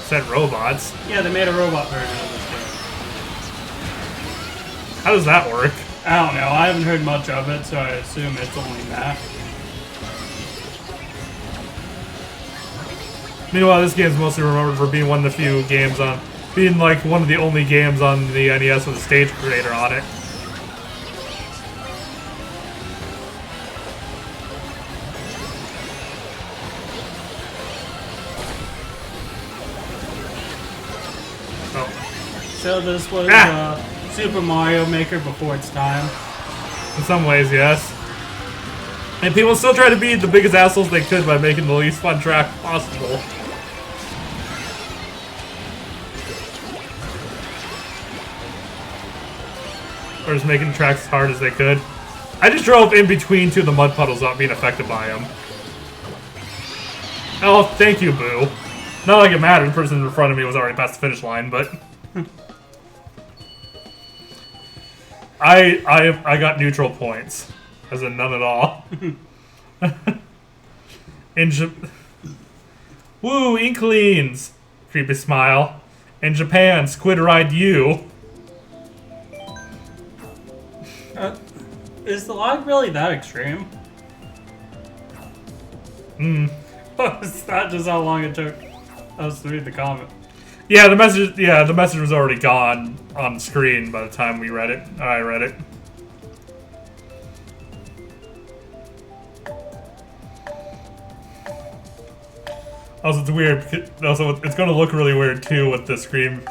A: Said robots.
C: Yeah, they made a robot version of this game.
A: How does that work?
C: I don't know, I haven't heard much of it, so I assume it's only that.
A: Meanwhile, this game's mostly remembered for being one of the few games on being like one of the only games on the NES with a stage creator on it.
C: So this was Super Mario Maker before its time.
A: In some ways, yes. And people still try to be the biggest assholes they could by making the least fun track possible. Or just making tracks as hard as they could. I just drove in between two of the mud puddles without being affected by them. Oh, thank you, Boo. Not like it mattered, the person in front of me was already past the finish line, but... I got neutral points. As in none at all. Woo, Inklings! Creepy smile. In Japan, Squid Ride you.
C: Is the lag really that extreme? It's not just how long it took us to read the comment.
A: Yeah, the message was already gone on the screen by the time we read it. I read it. Also, it's weird. Also, it's going to look really weird too with the screen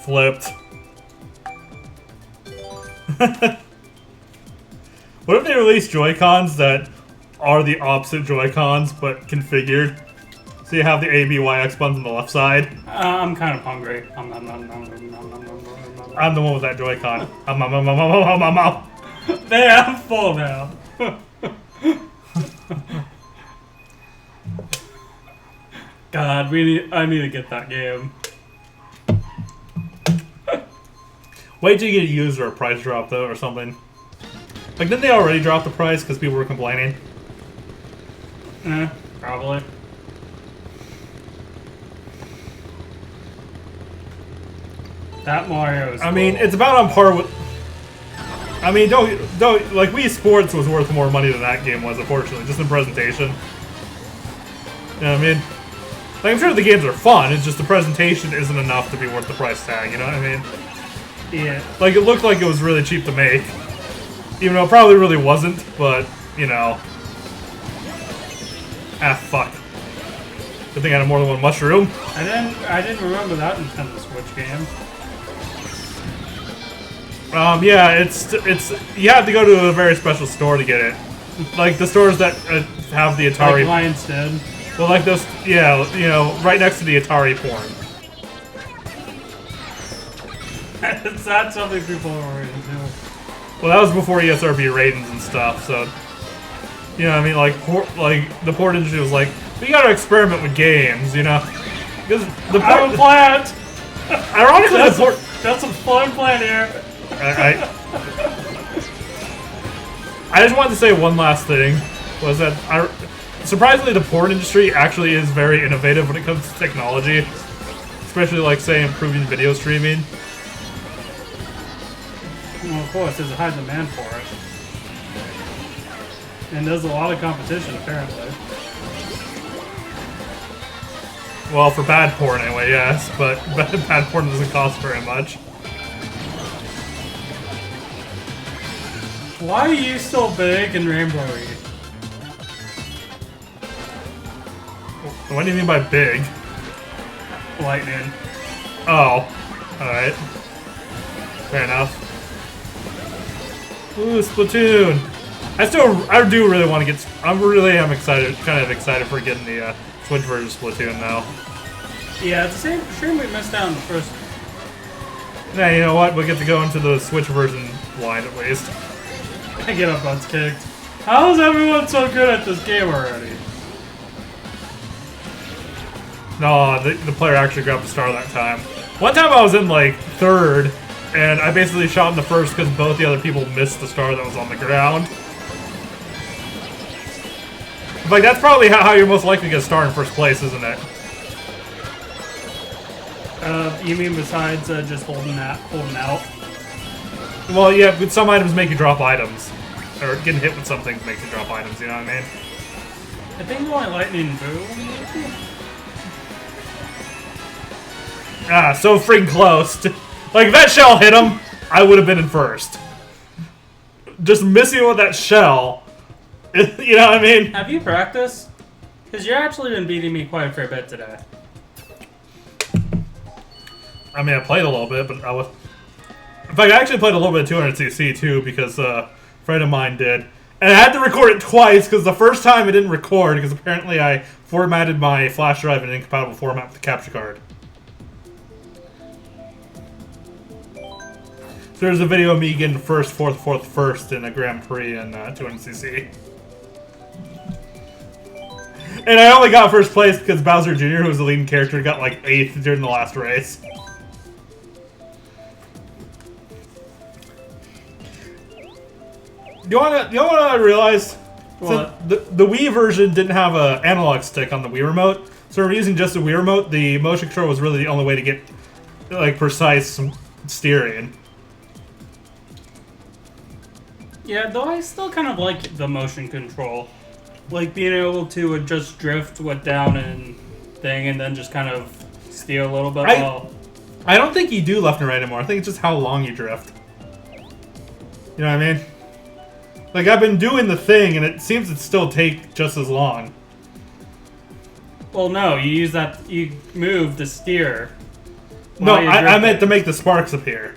A: flipped. What if they release Joy-Cons that are the opposite Joy-Cons but configured? So you have the A, B, Y, X buttons on the left side.
C: I'm kind of hungry. I'm
A: the one with that Joy-Con.
C: There, I'm full now. God, I need to get that game.
A: Wait till you get a used or a price drop though, or something. Like, didn't they already drop the price because people were complaining?
C: Probably. That Mario is
A: I mean, it's about on par with... I mean, don't like, Wii Sports was worth more money than that game was, unfortunately, just in presentation. You know what I mean? Like, I'm sure the games are fun, it's just the presentation isn't enough to be worth the price tag, you know what I mean?
C: Yeah.
A: Like, it looked like it was really cheap to make. Even though it probably really wasn't, but, you know. Ah, fuck. Good thing I had more than one mushroom.
C: I didn't remember that Nintendo Switch game.
A: Yeah, it's you have to go to a very special store to get it. Like the stores that have the Atari.
C: Like Lions Den.
A: Well, like those, yeah, you know, right next to the Atari porn.
C: It's not something people are into.
A: Well, that was before ESRB ratings and stuff, so you know what I mean. Like the port industry was like, we gotta experiment with games, you know, because the
C: I'm a plant.
A: Ironically, the port.
C: Got some fun plant here.
A: I just wanted to say one last thing, was that surprisingly the porn industry actually is very innovative when it comes to technology, especially like say improving video streaming.
C: Well, of course, there's a high demand for it, and there's a lot of competition apparently.
A: Well, for bad porn anyway, yes, but bad porn doesn't cost very much.
C: Why are you so big and rainbowy?
A: What do you mean by big?
C: Lightning.
A: Oh, alright. Fair enough. Ooh, Splatoon! I do really want to get... I really am excited, kind of excited for getting the Switch version of Splatoon now.
C: Yeah, it's a shame we missed out on the first...
A: Yeah, you know what? We'll get to go into the Switch version line at least.
C: I get our butts kicked. How is everyone so good at this game already?
A: No, the player actually grabbed the star that time. One time I was in like third, and I basically shot in the first because both the other people missed the star that was on the ground. Like, that's probably how you're most likely to get a star in first place, isn't it?
C: You mean besides just holding out?
A: Well, yeah, but some items make you drop items. Or getting hit with some things makes you drop items, you know what I mean?
C: I think only Lightning and Boo.
A: Ah, so freaking close. Like, if that shell hit him, I would have been in first. Just missing with that shell. You know what I mean?
C: Have you practiced? Because you've actually been beating me quite a fair bit today.
A: I mean, I played a little bit, but I was... In fact, I actually played a little bit of 200cc, too, because a friend of mine did. And I had to record it twice, because the first time it didn't record, because apparently I formatted my flash drive in an incompatible format with the capture card. So there's a video of me getting first, first in a Grand Prix in 200cc. And I only got first place because Bowser Jr., who was the leading character, got like 8th during the last race. You know what I realized? So the Wii version didn't have an analog stick on the Wii remote, so we're using just the Wii remote. The motion control was really the only way to get like precise steering.
C: Yeah, though I still kind of like the motion control. Like being able to just drift with down and thing and then just kind of steer a little bit.
A: I don't think you do left and right anymore. I think it's just how long you drift. You know what I mean? Like, I've been doing the thing, and it seems to still take just as long.
C: Well, no, you use that, you move to steer.
A: No, I meant to make the sparks appear.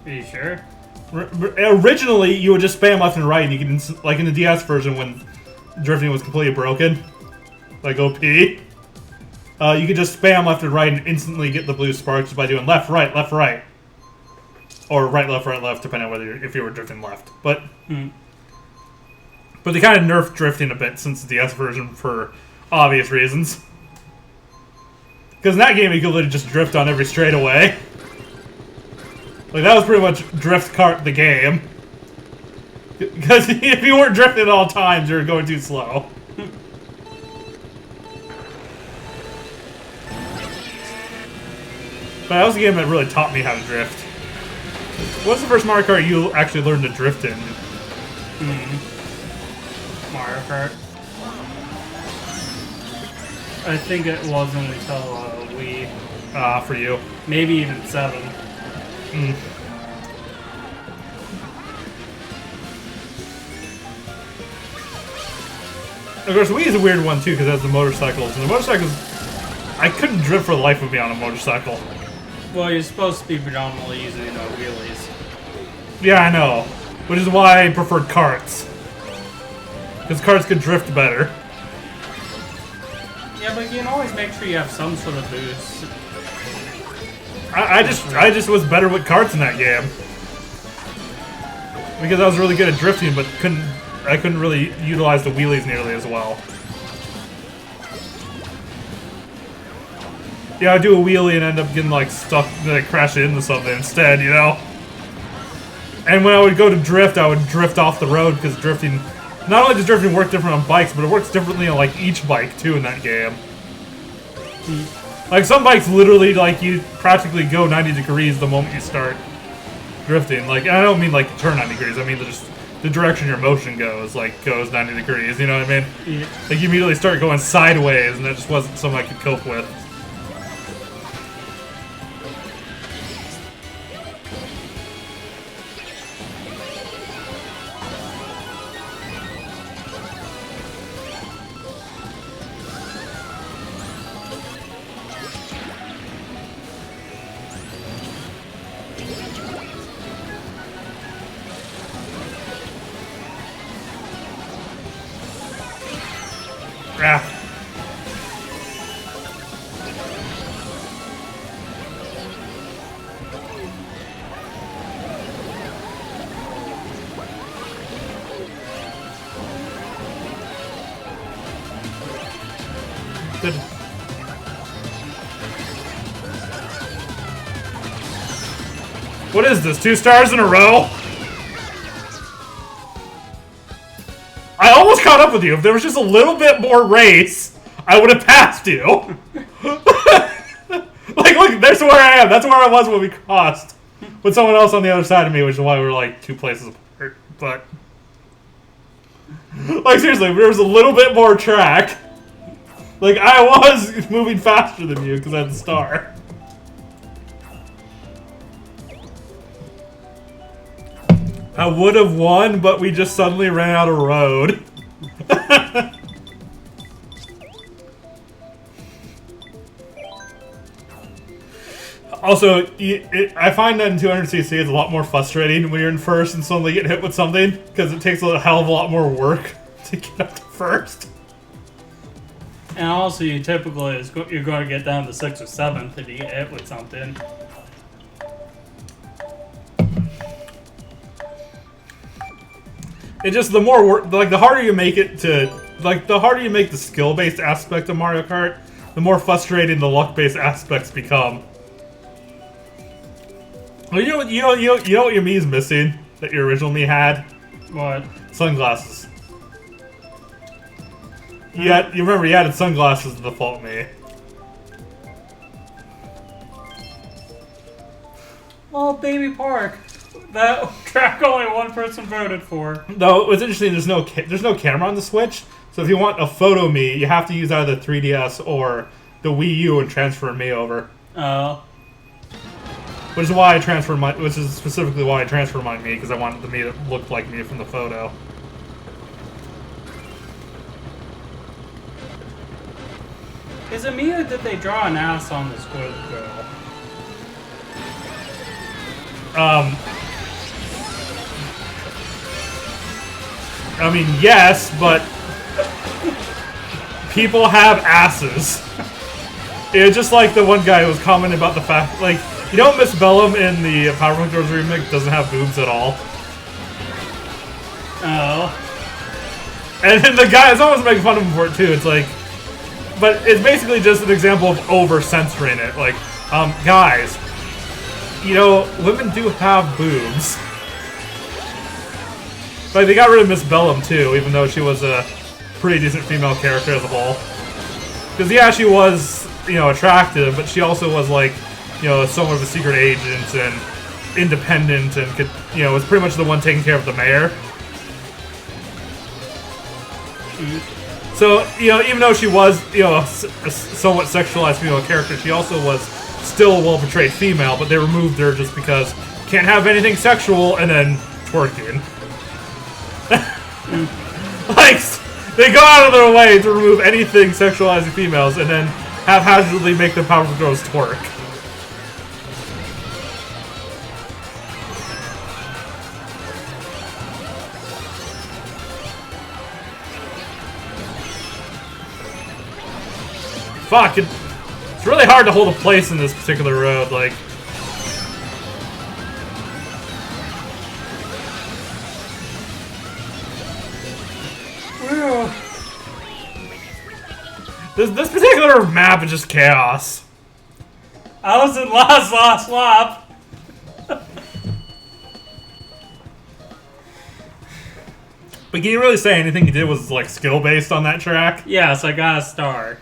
C: Are you sure?
A: Originally, you would just spam left and right, and you can, like in the DS version when drifting was completely broken, like OP, you could just spam left and right and instantly get the blue sparks by doing left, right. Or right, left, depending on whether if you were drifting left. But they kind of nerfed drifting a bit since the DS version for obvious reasons. Because in that game, you could literally just drift on every straightaway. Like, that was pretty much drift kart the game. Because if you weren't drifting at all times, you were going too slow. But that was a game that really taught me how to drift. What's the first Mario Kart you actually learned to drift in?
C: Mario Kart. I think it wasn't until Wii.
A: For you.
C: Maybe even 7.
A: Of course, Wii is a weird one too because it has the motorcycles. And the motorcycles, I couldn't drift for the life of me on a motorcycle.
C: Well, you're supposed to be predominantly using wheelies.
A: Yeah, I know. Which is why I preferred karts. Because karts could drift better.
C: Yeah, but you can always make sure you have some sort of boost.
A: I just was better with karts in that game. Because I was really good at drifting, but I couldn't really utilize the wheelies nearly as well. Yeah, I do a wheelie and end up getting like stuck, like crashing into something instead, you know? And when I would go to drift, I would drift off the road because drifting, not only does drifting work different on bikes, but it works differently on like each bike too in that game. Like some bikes literally like you practically go 90 degrees the moment you start drifting. Like, I don't mean like turn 90 degrees, I mean just the direction your motion goes, like goes 90 degrees, you know what I mean?
C: Yeah.
A: Like you immediately start going sideways and that just wasn't something I could cope with. Ah. Good. What is this? 2 stars in a row? I almost caught up with you. If there was just a little bit more race, I would have passed you. Like, look, there's where I am. That's where I was when we crossed. With someone else on the other side of me, which is why we were like 2 places apart. But, like, seriously, if there was a little bit more track. Like, I was moving faster than you because I had the star. I would have won, but we just suddenly ran out of road. Also, I find that in 200cc it's a lot more frustrating when you're in first and suddenly get hit with something, because it takes a hell of a lot more work to get up to first.
C: And also, you typically you're going to get down to 6th or 7th if you get hit with something.
A: It just, the more work, like, the harder you make it to, like, the harder you make the skill-based aspect of Mario Kart, the more frustrating the luck-based aspects become. Well, you know what your Mii's missing that your original Mii had?
C: What?
A: Sunglasses. You remember you added sunglasses to the default Mii.
C: Oh, Baby Park. That track only one person voted for.
A: Though what's interesting, there's no camera on the Switch, so if you want a photo Mii, you have to use either 3DS or the Wii U and transfer Mii over.
C: Oh.
A: Which is specifically why I transferred my Mii, because I wanted the Mii that looked like me from the photo.
C: Is it me or did they draw an ass on the Squid Girl?
A: I mean, yes, but people have asses. It's just like the one guy who was commenting about the fact, like, you know, Miss Bellum in the Powerpuff Girls remake doesn't have boobs at all.
C: Oh.
A: And then the guy is almost making fun of him for it too. It's like, but it's basically just an example of over censoring it. Like, guys, you know, women do have boobs. Like, they got rid of Miss Bellum too, even though she was a pretty decent female character as a whole. Because yeah, she was, you know, attractive, but she also was like, you know, somewhat of a secret agent and independent and could, you know, was pretty much the one taking care of the mayor. So, you know, even though she was, you know, a somewhat sexualized female character, she also was still a well-portrayed female, but they removed her just because can't have anything sexual and then twerking. Like, they go out of their way to remove anything sexualizing females and then haphazardly make the Powerpuff Girls twerk. Fuck, it's really hard to hold a place in this particular road, like... This particular map is just chaos.
C: I was in last lap.
A: But can you really say anything you did was, like, skill-based on that track?
C: Yes, I got a star.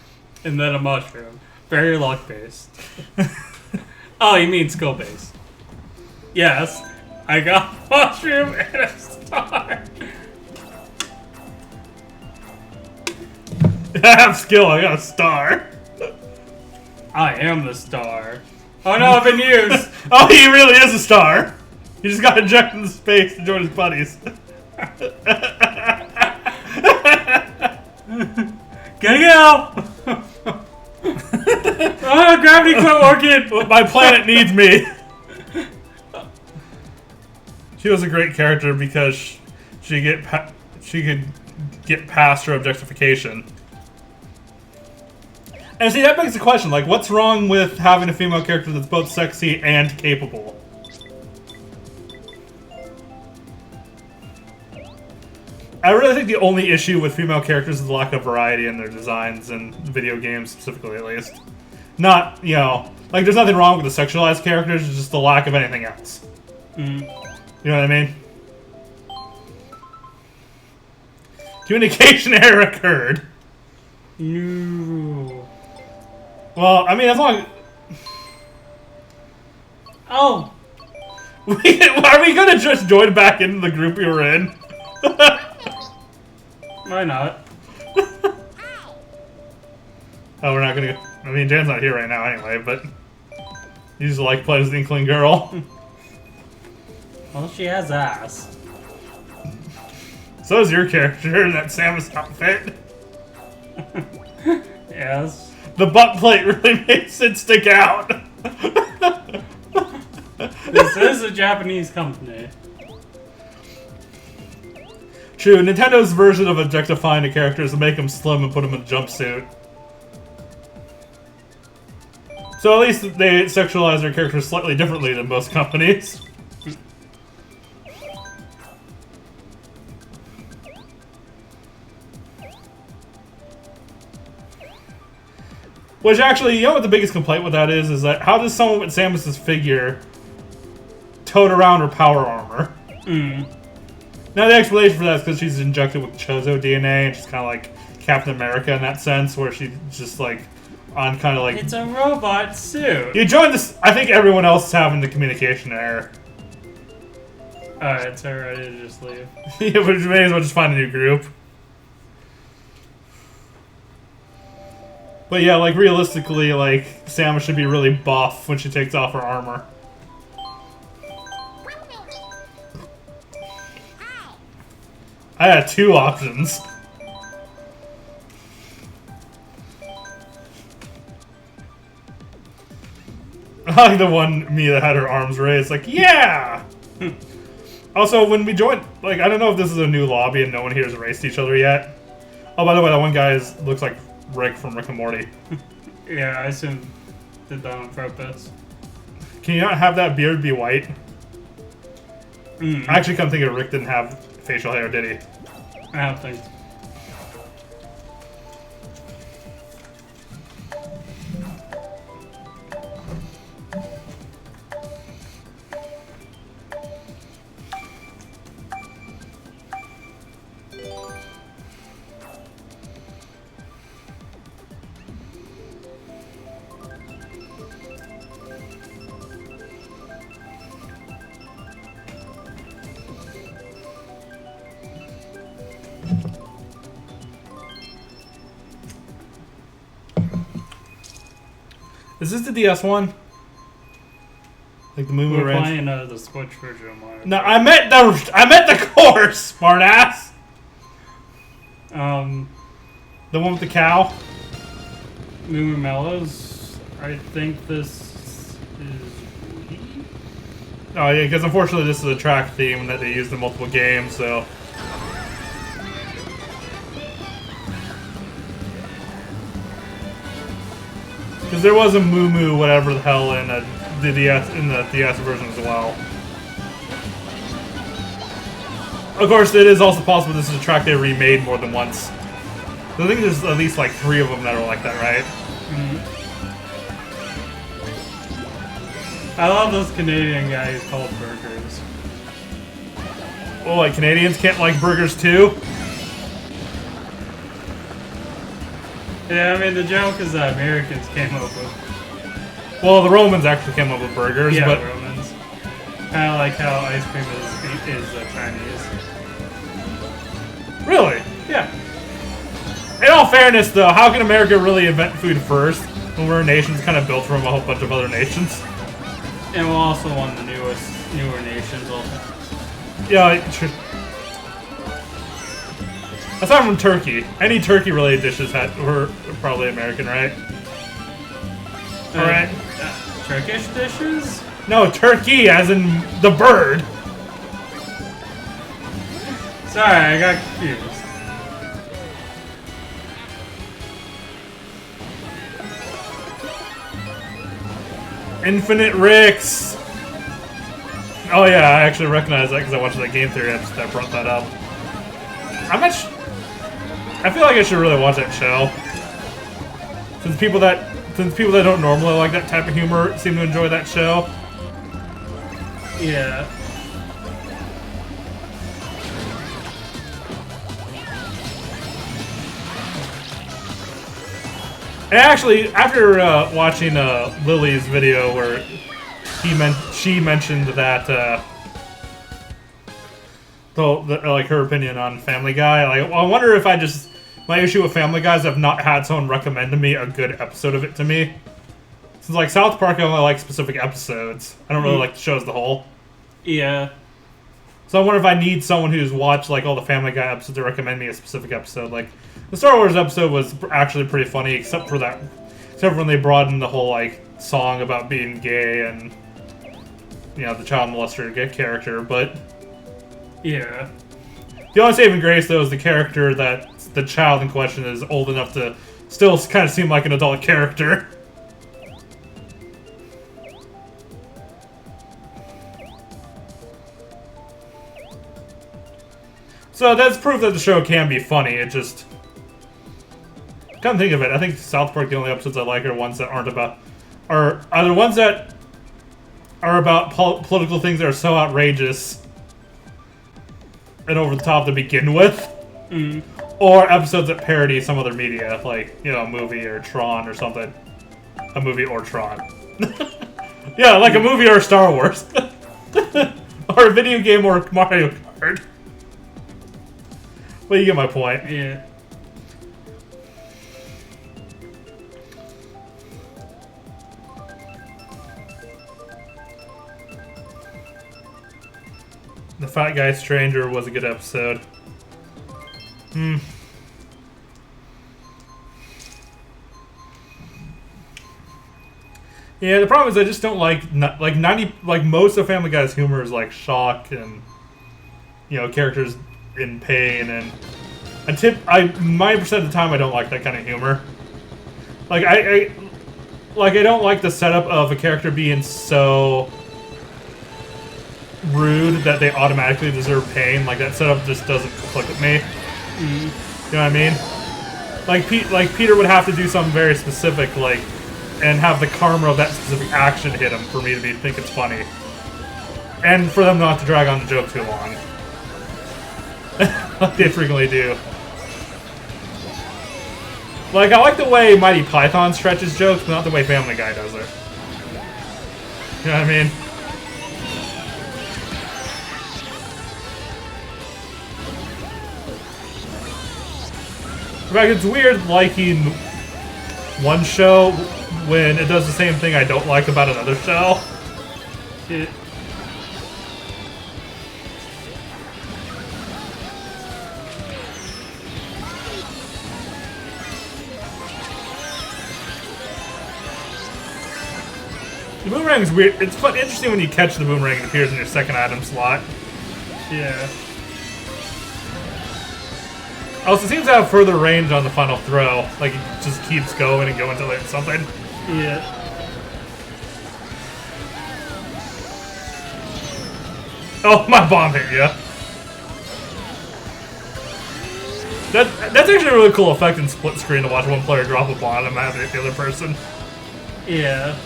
C: And then a mushroom. Very luck-based. Oh, you mean skill-based. Yes, I got a mushroom and a star.
A: I have skill, I got a star.
C: I am the star. Oh no, I've been used.
A: Oh, he really is a star. He just got ejected into space to join his buddies.
C: Gotta go! Oh, gravity quit working!
A: My planet needs me. She was a great character because she could get past her objectification. And see, that begs the question, like, what's wrong with having a female character that's both sexy and capable? I really think the only issue with female characters is the lack of variety in their designs, in video games specifically, at least. Not, you know, like, there's nothing wrong with the sexualized characters, it's just the lack of anything else.
C: Mm.
A: You know what I mean? Communication error occurred.
C: No.
A: Well, I mean, as long as...
C: Oh!
A: Are we gonna just join back into the group we were in?
C: Why not?
A: Oh, we're not gonna. I mean, Jan's not here right now anyway, but he just like plays the Inkling Girl.
C: Well, she has ass.
A: So is your character in that Samus outfit.
C: Yes.
A: The butt plate really makes it stick out.
C: This is a Japanese company.
A: True, Nintendo's version of objectifying a character is to make him slim and put him in a jumpsuit. So at least they sexualize their characters slightly differently than most companies. Which actually, you know what the biggest complaint with that is? Is that how does someone with Samus's figure tote around her power armor? Now the explanation for that is because she's injected with Chozo DNA and she's kind of like Captain America in that sense, where she's just like on kind of like...
C: It's a robot suit.
A: You joined this... I think everyone else is having the communication error.
C: Alright, so ready to just leave.
A: Yeah, but you may as well just find a new group. But yeah, like realistically, like Samus should be really buff when she takes off her armor. I had two options. I like the one me that had her arms raised, like, yeah! Also, when we joined, like, I don't know if this is a new lobby and no one here has raced each other yet. Oh, by the way, that one guy looks like Rick from Rick and Morty.
C: Yeah, I assume did that on purpose.
A: Can you not have that beard be white? I actually come think of Rick didn't have facial hair, did he?
C: I don't think.
A: Is this the DS one? Like the Moo
C: We're
A: Ranch?
C: playing the Switch version of Mario.
A: No, I meant the course, smartass. The one with the cow.
C: Moo Mellows. I think this is Wii?
A: Oh yeah, because unfortunately this is a track theme that they used in multiple games, so. Because there was a Moo Moo whatever the hell in the DS version as well. Of course, it is also possible this is a track they remade more than once. I think there's at least like 3 of them that are like that, right?
C: I love those Canadian guys called burgers.
A: Oh, like Canadians can't like burgers too?
C: Yeah, I mean the joke is that Americans came up with.
A: Well, the Romans actually came up with burgers,
C: Yeah,
A: but
C: Romans. Kind of like how ice cream is Chinese.
A: really?
C: Yeah.
A: In all fairness, though, how can America really invent food first when we're a nation that's kind of built from a whole bunch of other nations?
C: And we're also one of the newer nations. Also.
A: Yeah, aside from turkey, any turkey-related dishes were probably American, right? Alright.
C: Turkish dishes?
A: No, turkey, as in the bird.
C: Sorry, I got confused.
A: Infinite Ricks. Oh yeah, I actually recognize that because I watched that Game Theory episode that brought that up. I feel like I should really watch that show. Since people that don't normally like that type of humor seem to enjoy that show.
C: Yeah.
A: And actually, after watching Lily's video where she mentioned that like her opinion on Family Guy, like I wonder if I just my issue with Family Guy is I've not had someone recommend to me a good episode of it to me. Since like South Park, I only like specific episodes. I don't really like the show as the whole.
C: Yeah.
A: So I wonder if I need someone who's watched like all the Family Guy episodes to recommend me a specific episode. Like the Star Wars episode was actually pretty funny, except for when they brought in the whole like song about being gay and the child molester character. But
C: yeah,
A: the only saving grace though is the character that the child in question is old enough to still kind of seem like an adult character. So that's proof that the show can be funny. It just... Come think of it, I think South Park, the only episodes I like are ones that aren't about... Are either ones that are about political things that are so outrageous and over the top to begin with, or episodes that parody some other media, like, a movie or Tron or something. A movie or Tron. Yeah, like a movie or Star Wars. Or a video game or Mario Kart. Well, you get my point.
C: Yeah.
A: The Fat Guy Stranger was a good episode. Yeah, the problem is I just don't like most of Family Guy's humor is like shock and characters in pain and 90% of the time I don't like that kind of humor. Like I don't like the setup of a character being so rude that they automatically deserve pain. Like that setup just doesn't click with me. You know what I mean? Like Peter would have to do something very specific, and have the karma of that specific action hit him for me to think it's funny, and for them not to drag on the joke too long, like they frequently do. Like I like the way Mighty Python stretches jokes, but not the way Family Guy does it. You know what I mean? Like, it's weird liking one show when it does the same thing I don't like about another show.
C: Yeah.
A: The boomerang is weird. It's interesting when you catch the boomerang and it appears in your second item slot.
C: Yeah.
A: Also, it seems to have further range on the final throw. Like, it just keeps going and going until it hits something.
C: Yeah.
A: Oh, my bomb hit you. That's actually a really cool effect in split screen to watch one player drop a bomb and have it hit the other person.
C: Yeah.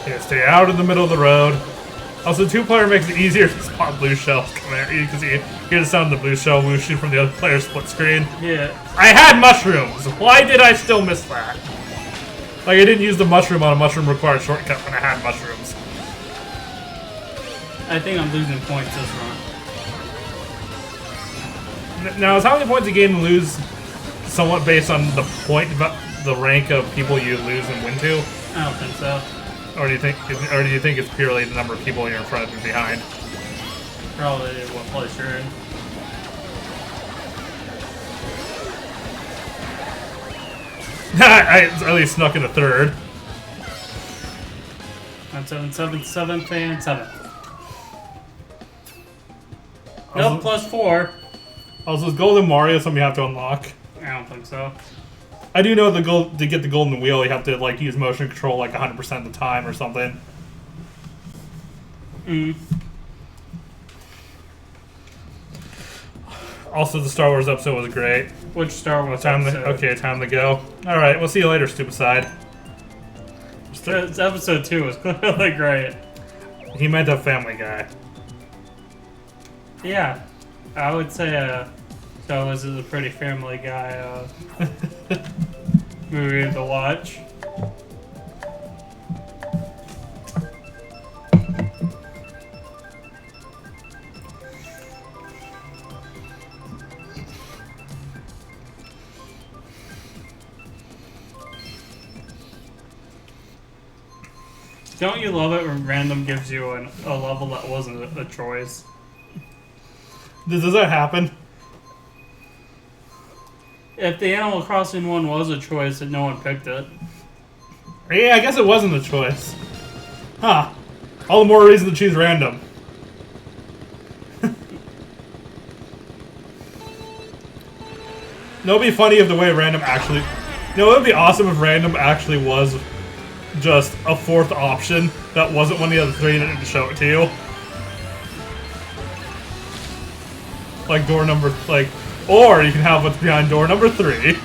A: Yeah, stay out in the middle of the road. Also, two-player makes it easier to spot blue shells coming at you because you hear the sound of the blue shell whooshing from the other player's split screen.
C: Yeah.
A: I had mushrooms! Why did I still miss that? Like, I didn't use the mushroom on a mushroom-required shortcut when I had mushrooms.
C: I think I'm losing points this run.
A: Now, is how many points a game lose somewhat based on the the rank of people you lose and win to?
C: I don't think so.
A: Or do you think it's purely the number of people you're in front of and behind?
C: Probably what place you're in.
A: I at least snuck in a third.
C: 7, and 7.
A: Also,
C: Nope, plus 4.
A: Also, is Golden Mario something you have to unlock?
C: I don't think so.
A: I do know to get the golden wheel, you have to use motion control 100% of the time or something. Also, the Star Wars episode was great.
C: Which Star Wars
A: Time
C: episode?
A: to go. All right, we'll see you later, stupid side.
C: Episode 2 was clearly great.
A: He meant a Family Guy.
C: Yeah, I would say so this is a pretty Family Guy movie to watch. Don't you love it when random gives you a level that wasn't a choice?
A: Does that happen?
C: If the Animal Crossing one was a choice and no one picked it.
A: Yeah, I guess it wasn't a choice. Huh. All the more reason to choose random. No, it'd be funny if the way random actually... it would be awesome if random actually was just a fourth option that wasn't one of the other three and it didn't show it to you. Like door number... or you can have what's behind door number 3.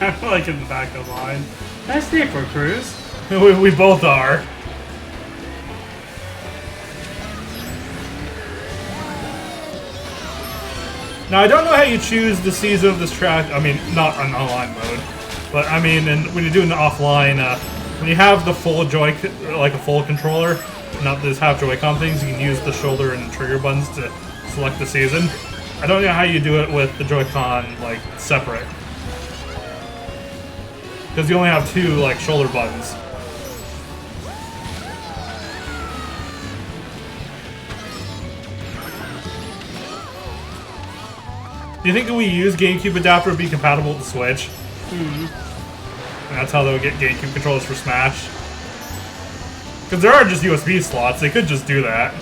C: I'm like in the back of the line. Nice day for a cruise.
A: We both are. Now, I don't know how you choose the season of this track. I mean, not on online mode. But, I mean, when you're doing the offline, when you have the full like a full controller, not this half Joy-Con things, you can use the shoulder and trigger buttons to select the season. I don't know how you do it with the Joy-Con, separate. Because you only have 2, shoulder buttons. Do you think that we use GameCube adapter would be compatible with the Switch? And that's how they'll get GameCube controllers for Smash. Because there are just USB slots, they could just do that.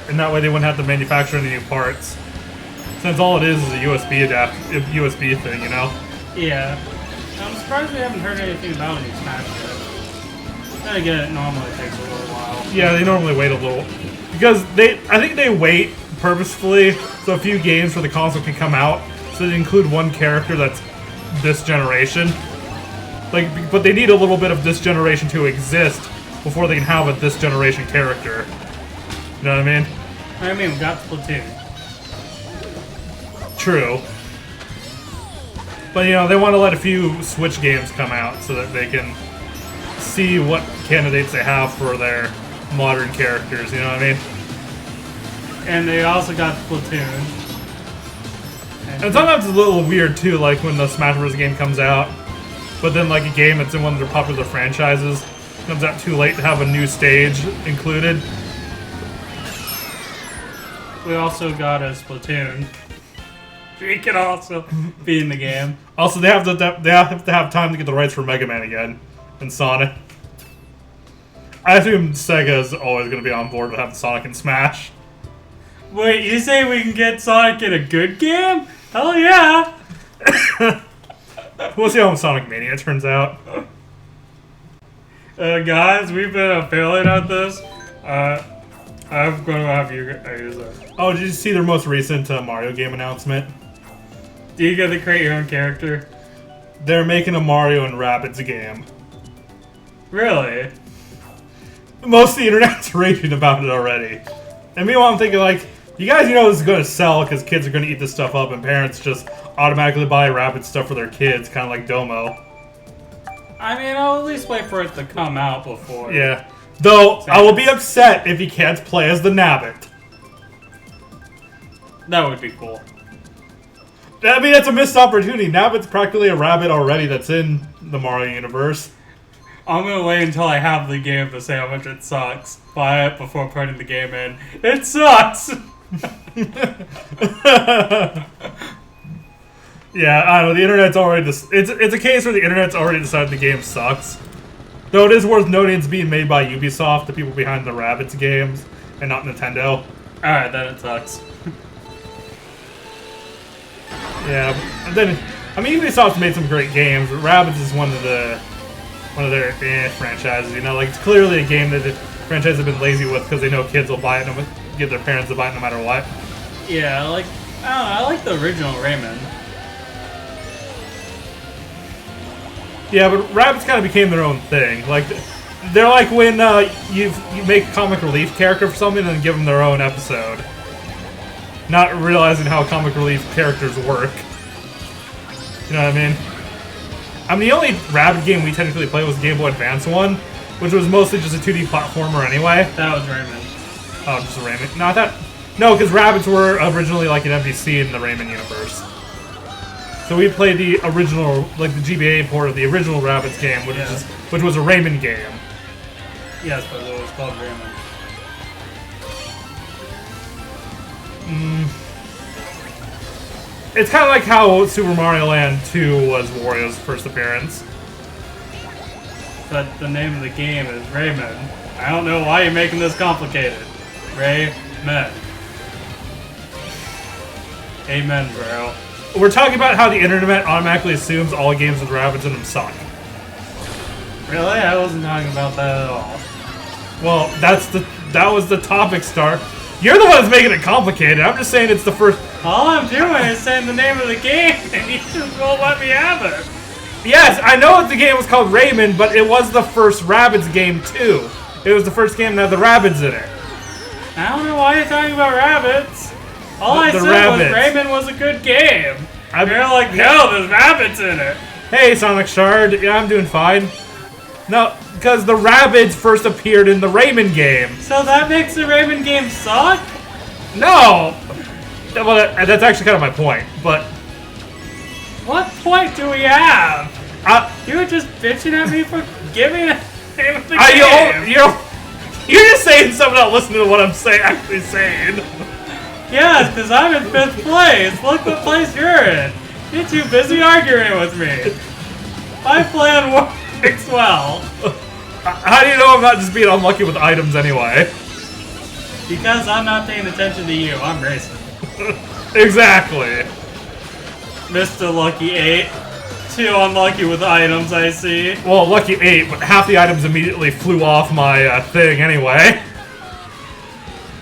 A: And that way they wouldn't have to manufacture any new parts. Since all it is a USB thing, you know?
C: Yeah. I'm surprised we haven't heard anything about any Smash yet. Then again, it normally takes a little while.
A: Yeah, they normally wait a little. Because I think they wait purposefully so a few games for the console can come out, so they include one character that's this generation. But they need a little bit of this generation to exist before they can have a this generation character. You know what I mean?
C: I mean, we got Splatoon.
A: True. But, they want to let a few Switch games come out so that they can see what candidates they have for their modern characters, you know what I mean?
C: And they also got Splatoon.
A: And sometimes it's a little weird, too, when the Smash Bros. Game comes out, but then, a game that's in one of their popular franchises comes out too late to have a new stage included.
C: We also got a Splatoon. We can also be in the game.
A: Also, they have to have time to get the rights for Mega Man again and Sonic. I assume Sega is always going to be on board with having Sonic and Smash.
C: Wait, you say we can get Sonic in a good game? Hell yeah!
A: We'll see how Sonic Mania turns out.
C: Guys, we've been failing at this. I'm going to have you use it.
A: Oh, did you see their most recent Mario game announcement?
C: Do you get to create your own character?
A: They're making a Mario and Rabbids game.
C: Really?
A: Most of the internet's raging about it already. And meanwhile, I'm thinking, you guys this is going to sell because kids are going to eat this stuff up and parents just automatically buy Rabbids stuff for their kids, kind of like Domo.
C: I mean, I'll at least wait for it to come out before.
A: Yeah. Though, I will be upset if he can't play as the Nabbit.
C: That would be cool.
A: I mean, that's a missed opportunity. Nabbit's practically a rabbit already that's in the Mario universe.
C: I'm gonna wait until I have the game to say how much it sucks. Buy it before putting the game in. It sucks!
A: Yeah, I don't know, the internet's already... It's a case where the internet's already decided the game sucks. Though it is worth noting it's being made by Ubisoft, the people behind the Rabbids games, and not Nintendo.
C: Alright, then it sucks.
A: Yeah, and then... I mean, Ubisoft's made some great games, but Rabbids is one of their franchises, it's clearly a game that franchise I've been lazy with because they know kids will buy it and get their parents to buy it no matter what.
C: Yeah, I don't know, I like the original Rayman.
A: Yeah, but rabbits kind of became their own thing. Like, they're like when you make a comic relief character for something and then give them their own episode. Not realizing how comic relief characters work. You know what I mean? I mean, the only Rabbit game we technically played was the Game Boy Advance one, which was mostly just a 2D platformer anyway.
C: That was Rayman.
A: Oh, just a Rayman. No, I thought... No, because Rabbids were originally like an NPC in the Rayman universe. So we played the original, like the GBA port of the original Rabbids game, which was a Rayman game.
C: Yes, but it was called Rayman.
A: It's kind of like how Super Mario Land 2 was Wario's first appearance.
C: But the name of the game is Rayman. I don't know why you're making this complicated. Rayman. Amen, bro.
A: We're talking about how the internet automatically assumes all games with rabbits in them suck.
C: Really? I wasn't talking about that at all.
A: Well, that was the topic, Star. You're the one that's making it complicated. I'm just saying it's the first...
C: All I'm doing is saying the name of the game, and you just won't let me have it.
A: Yes, I know that the game was called Rayman, but it was the first Rabbids game, too. It was the first game that had the Rabbids in it.
C: I don't know why you're talking about rabbits. All I said
A: rabbits.
C: was Rayman was a good game. You're like, no, there's rabbits in it.
A: Hey, Sonic Shard. Yeah, I'm doing fine. No, because the Rabbids first appeared in the Rayman game.
C: So that makes the Rayman game suck?
A: No! Well, that's actually kind of my point, but...
C: What point do we have? You were just bitching at me for giving the name of the game.
A: You're just saying something, not listening to what I'm actually saying.
C: Yes, because I'm in 5th place. Look what place you're in. You're too busy arguing with me. My plan works well.
A: How do you know I'm not just being unlucky with items anyway?
C: Because I'm not paying attention to you. I'm racing.
A: Exactly.
C: Mr. Lucky 8. Too unlucky with items, I see.
A: Well, lucky 8, but half the items immediately flew off my thing anyway.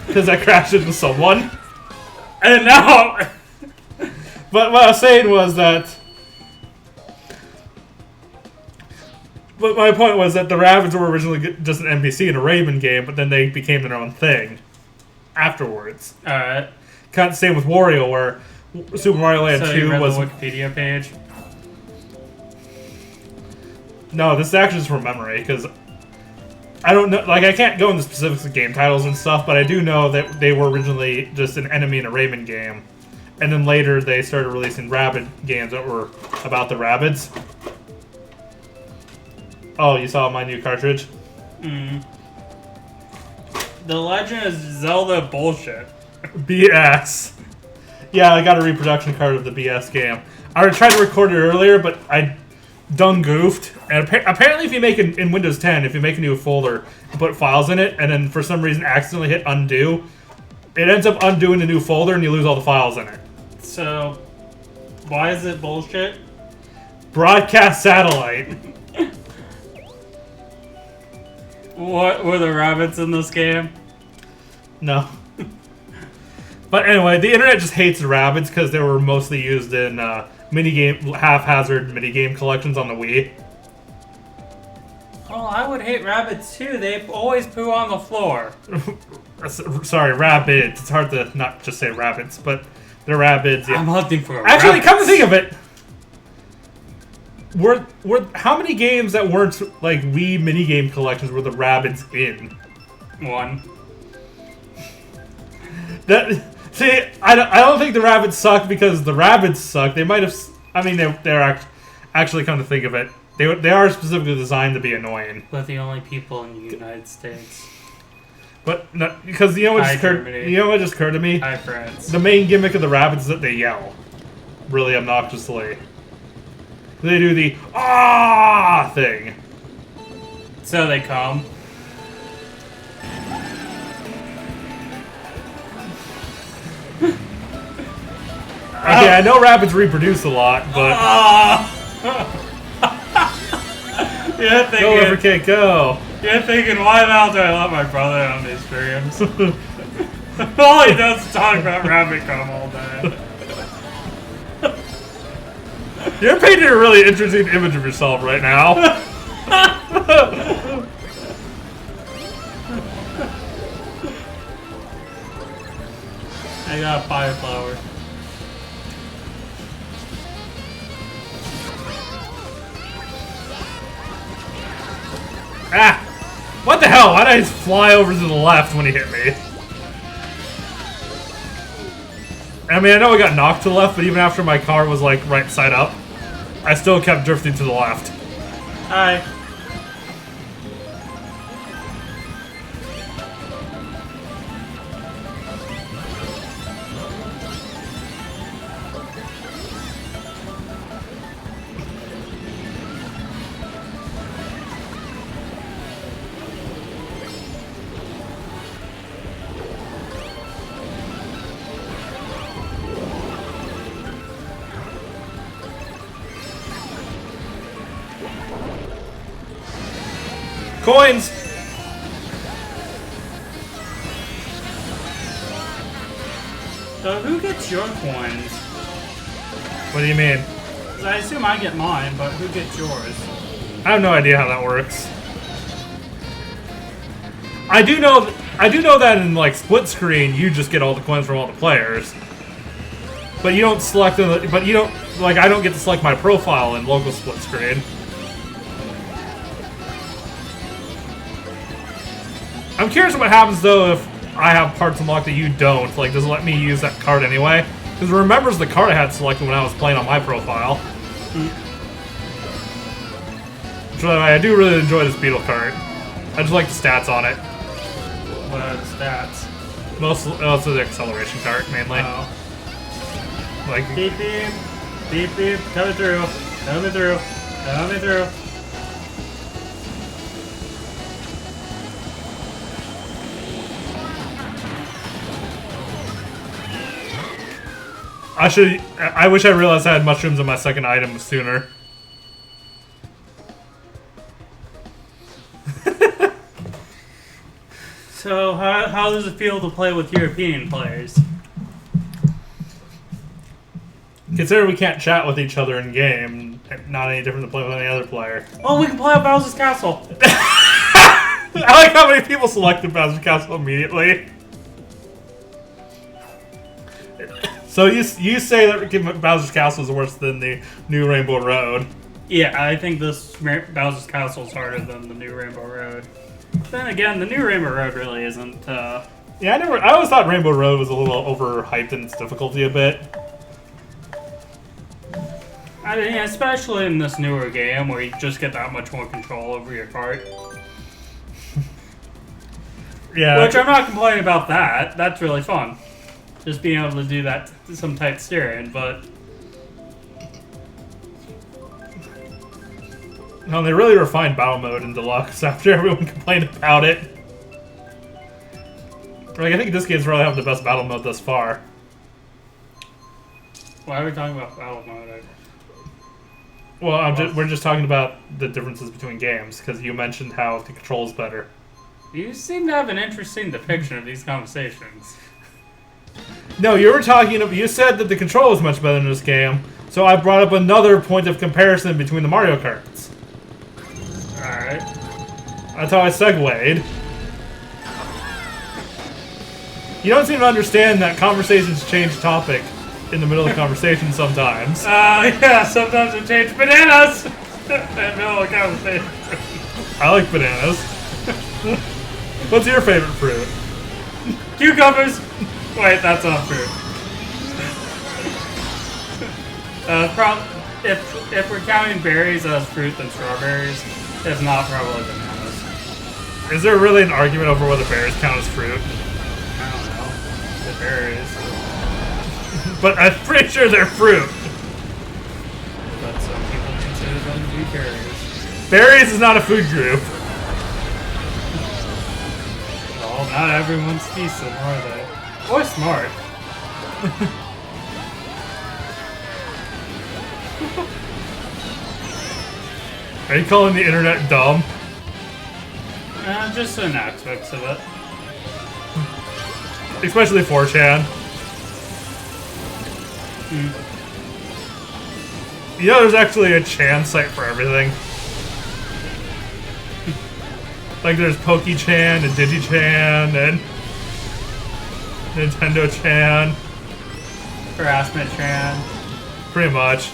A: Because I crashed into someone.
C: And now...
A: But what I was saying was that... But my point was that the Rabbids were originally just an NPC in a Rayman game, but then they became their own thing afterwards.
C: Alright.
A: Kind of the same with Wario, where Super Mario Land 2 was...
C: the Wikipedia page?
A: No, this is actually just from memory, because I don't know, like, I can't go into specifics of game titles and stuff, but I do know that they were originally just an enemy in a Rayman game. And then later they started releasing Rabbid games that were about the Rabbids. Oh, you saw my new cartridge?
C: The Legend of Zelda bullshit.
A: BS. Yeah, I got a reproduction card of the BS game. I tried to record it earlier, but I done goofed. And apparently if you make in Windows 10, if you make a new folder and put files in it, and then for some reason accidentally hit undo, it ends up undoing the new folder and you lose all the files in it.
C: So, why is it bullshit?
A: Broadcast satellite.
C: What were the rabbits in this game?
A: No. But anyway, the internet just hates the rabbits because they were mostly used in haphazard minigame collections on the Wii.
C: Well, I would hate rabbits too. They always poo on the floor.
A: Sorry, rabbits. It's hard to not just say rabbits, but they're rabbits. Yeah.
C: I'm hunting for
A: Actually,
C: rabbits.
A: come to think of it, were how many games that weren't like Wii minigame collections were the rabbits in?
C: One.
A: See, I don't think the rabbits suck because the rabbits suck. They might have. I mean, they're actually, come to think of it, they are specifically designed to be annoying.
C: But the only people in the United States.
A: But no, because you know what just occurred to me?
C: Hi, friends.
A: The main gimmick of the rabbits is that they yell really obnoxiously. They do the ah thing.
C: So they come.
A: Okay, I know rabbits reproduce a lot, but
C: Yeah,
A: go Overkick, go.
C: You're thinking, why the hell do I let my brother on these streams? All he does is talk about Rabbit Gum all day.
A: You're painting a really interesting image of yourself right now.
C: I got a fire flower.
A: Ah! What the hell? Why did I just fly over to the left when he hit me? I mean, I know I got knocked to the left, but even after my car was like right side up, I still kept drifting to the left.
C: Hi.
A: Coins!
C: So who gets your coins?
A: What do you mean?
C: 'Cause I assume I get mine, but who gets yours?
A: I have no idea how that works. I do know that in like split screen, you just get all the coins from all the players. But you don't select them. But you don't like. I don't get to select my profile in local split screen. I'm curious what happens though if I have parts unlocked that you don't. Like, does it let me use that card anyway? Because it remembers the card I had selected when I was playing on my profile. So I do really enjoy this Beetle cart. I just like the stats on it.
C: What are the stats?
A: Also the acceleration cart mainly.
C: Oh.
A: Like,
C: Beep beep. Beep beep. Coming through. Coming through. Coming through.
A: I wish I realized I had mushrooms in my second item sooner.
C: So, how does it feel to play with European players?
A: Consider we can't chat with each other in game, not any different than playing with any other player.
C: Oh, we can play at Bowser's Castle.
A: I like how many people selected Bowser's Castle immediately. So you say that Bowser's Castle is worse than the new Rainbow Road?
C: Yeah, I think this Bowser's Castle is harder than the new Rainbow Road. Then again, the new Rainbow Road really isn't.
A: Yeah, I always thought Rainbow Road was a little overhyped in its difficulty a bit.
C: I mean, especially in this newer game where you just get that much more control over your cart.
A: Yeah.
C: Which I'm not complaining about that. That's really fun. Just being able to do that, some tight steering, but...
A: No, they really refined battle mode in Deluxe after everyone complained about it. Like, I think this game's probably have the best battle mode thus far.
C: Why are we talking about battle mode?
A: Well, we're just talking about the differences between games, because you mentioned how the control's better.
C: You seem to have an interesting depiction of these conversations.
A: No, you said that the control was much better in this game, so I brought up another point of comparison between the Mario Karts.
C: Alright.
A: That's how I segued. You don't seem to understand that conversations change topic in the middle of the conversation sometimes.
C: Yeah, sometimes it changes bananas! In the middle of a conversation.
A: I like bananas. What's your favorite fruit?
C: Cucumbers! Wait, that's not fruit. If we're counting berries as fruit, then strawberries. If not, probably bananas.
A: Is there really an argument over whether berries count as fruit?
C: I don't know. The berries.
A: But I'm pretty sure they're fruit.
C: But some people consider them to be berries.
A: Berries is not a food group.
C: Well, not everyone's decent, are they? Or smart.
A: Are you calling the internet dumb?
C: Just certain aspects of it.
A: Especially 4chan. You know, there's actually a Chan site for everything. Like, there's Poke-chan and Digi-chan and Nintendo-chan.
C: Harassment-chan.
A: Pretty much.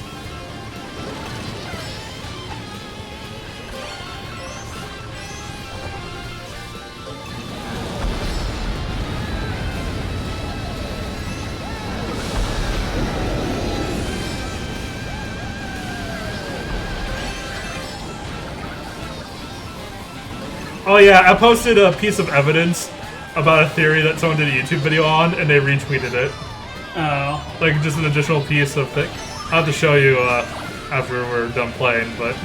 A: Oh yeah, I posted a piece of evidence about a theory that someone did a YouTube video on, and they retweeted it.
C: Oh.
A: Like, just an additional piece of thing. I'll have to show you after we're done playing, but...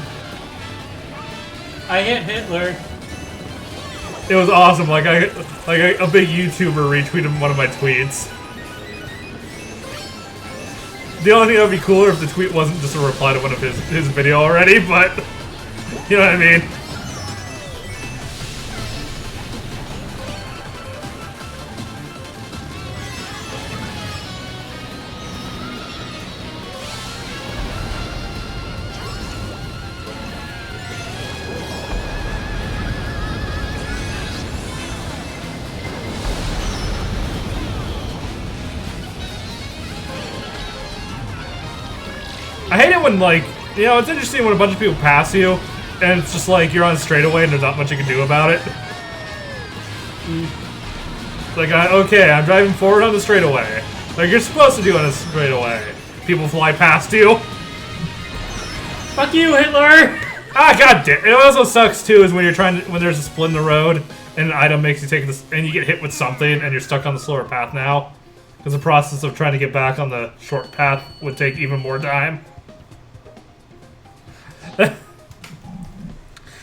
C: I hit Hitler.
A: It was awesome, like a big YouTuber retweeted one of my tweets. The only thing that would be cooler if the tweet wasn't just a reply to one of his video already, but... You know what I mean? I hate it when, like, you know, it's interesting when a bunch of people pass you, and it's just like you're on a straightaway and there's not much you can do about it. Like, okay, I'm driving forward on the straightaway. Like you're supposed to do on a straightaway. People fly past you.
C: Fuck you, Hitler!
A: Ah, god damn. It also sucks, too, is when you're trying to, when there's a split in the road, and an item makes you take this, and you get hit with something, and you're stuck on the slower path now. Because the process of trying to get back on the short path would take even more time.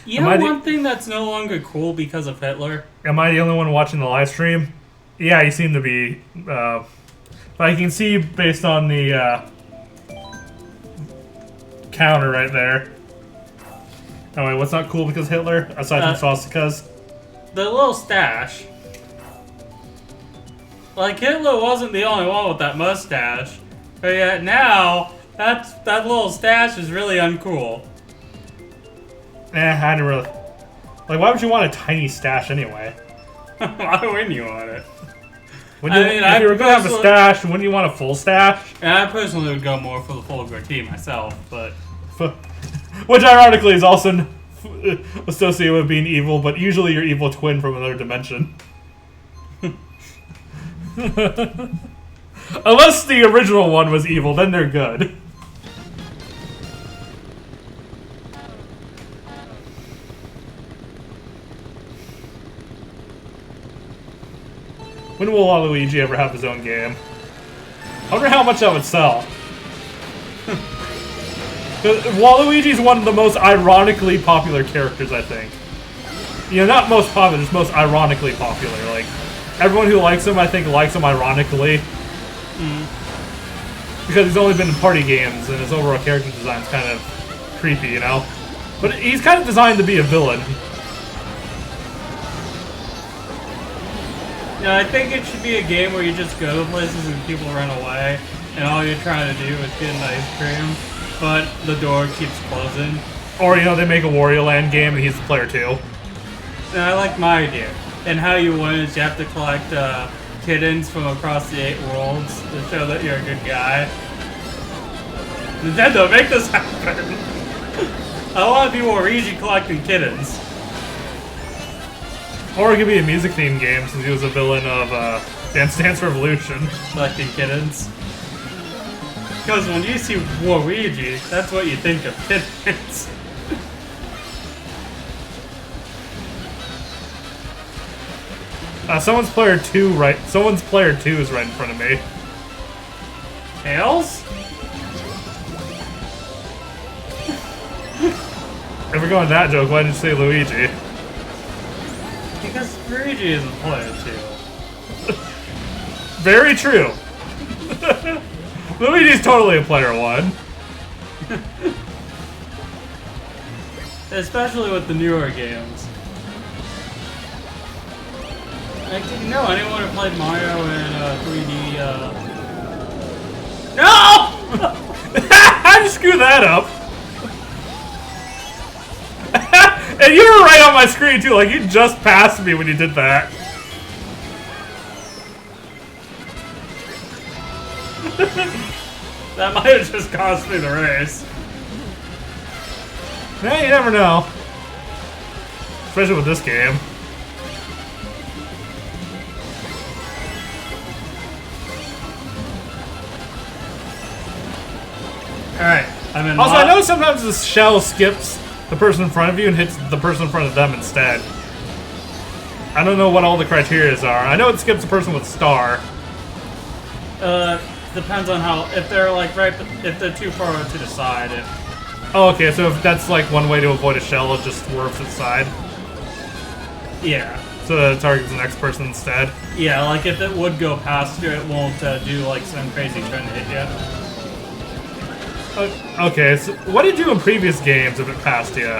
C: You know one thing that's no longer cool because of Hitler?
A: Am I the only one watching the live stream? Yeah, you seem to be. But I can see based on the counter right there. Oh wait, what's not cool because Hitler? Aside from swastikas?
C: The little stash. Like, Hitler wasn't the only one with that mustache. But yet now, that little stash is really uncool.
A: I didn't really... Like, why would you want a tiny stash anyway?
C: Why wouldn't you want it?
A: If you were going to have a stash, wouldn't you want a full stash?
C: And I personally would go more for the full goatee myself, but...
A: Which, ironically, is also associated with being evil, but usually your evil twin from another dimension. Unless the original one was evil, then they're good. When will Waluigi ever have his own game? I wonder how much that would sell. Waluigi's one of the most ironically popular characters, I think. You know, not most popular, just most ironically popular. Like, everyone who likes him, I think, likes him ironically. Because he's only been in party games, and his overall character design's kind of creepy, you know? But he's kind of designed to be a villain.
C: Yeah, I think it should be a game where you just go to places and people run away, and all you're trying to do is get an ice cream, but the door keeps closing.
A: Or, you know, they make a Wario Land game and he's the player too.
C: And I like my idea. And how you win is you have to collect kittens from across the 8 worlds to show that you're a good guy. Nintendo, make this happen! I want to be Waluigi collecting kittens.
A: Or it could be a music theme game since he was a villain of Dance Dance Revolution.
C: Collecting kittens. Because when you see Waluigi, that's what you think of kittens.
A: Someone's player 2 is right in front of me.
C: Tails?
A: If we're going that joke, why did you say Luigi?
C: Because Luigi is a player 2.
A: Very true. Luigi's totally a player 1.
C: Especially with the newer games. Actually, no, anyone who played Mario in 3D, No!
A: How'd you screw that up? And you were right on my screen too, like you just passed me when you did that.
C: That might have just cost me the race.
A: Yeah, you never know. Especially with this game.
C: Alright, I'm in.
A: Also, I know sometimes the shell skips the person in front of you and hits the person in front of them instead. I don't know what all the criterias are. I know it skips the person with star.
C: Depends on how, if they're like if they're too far to the side.
A: Oh, okay, so if that's like one way to avoid a shell, it just swerves to the side.
C: Yeah.
A: So that it targets the next person instead.
C: Yeah, like if it would go past you, it won't do like some crazy trying to hit you.
A: Okay, so what did it do in previous games if it passed you?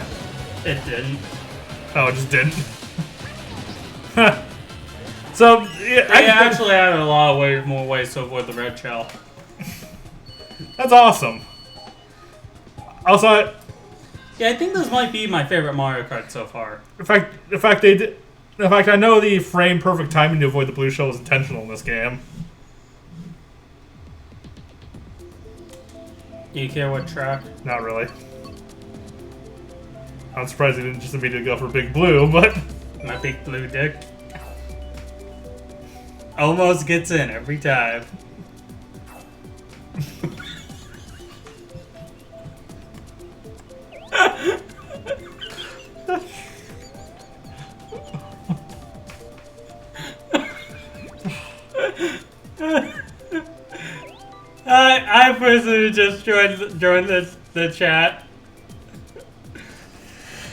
C: It didn't.
A: Oh, it just didn't. So, yeah,
C: They actually added a lot of more ways to avoid the red shell.
A: That's awesome. Also,
C: yeah, I think this might be my favorite Mario Kart so far.
A: In fact, I know the frame perfect timing to avoid the blue shell is intentional in this game.
C: Do you care what track?
A: Not really. I'm surprised he didn't just immediately go for Big Blue, but...
C: My big blue dick. Almost gets in every time. I personally just joined the chat.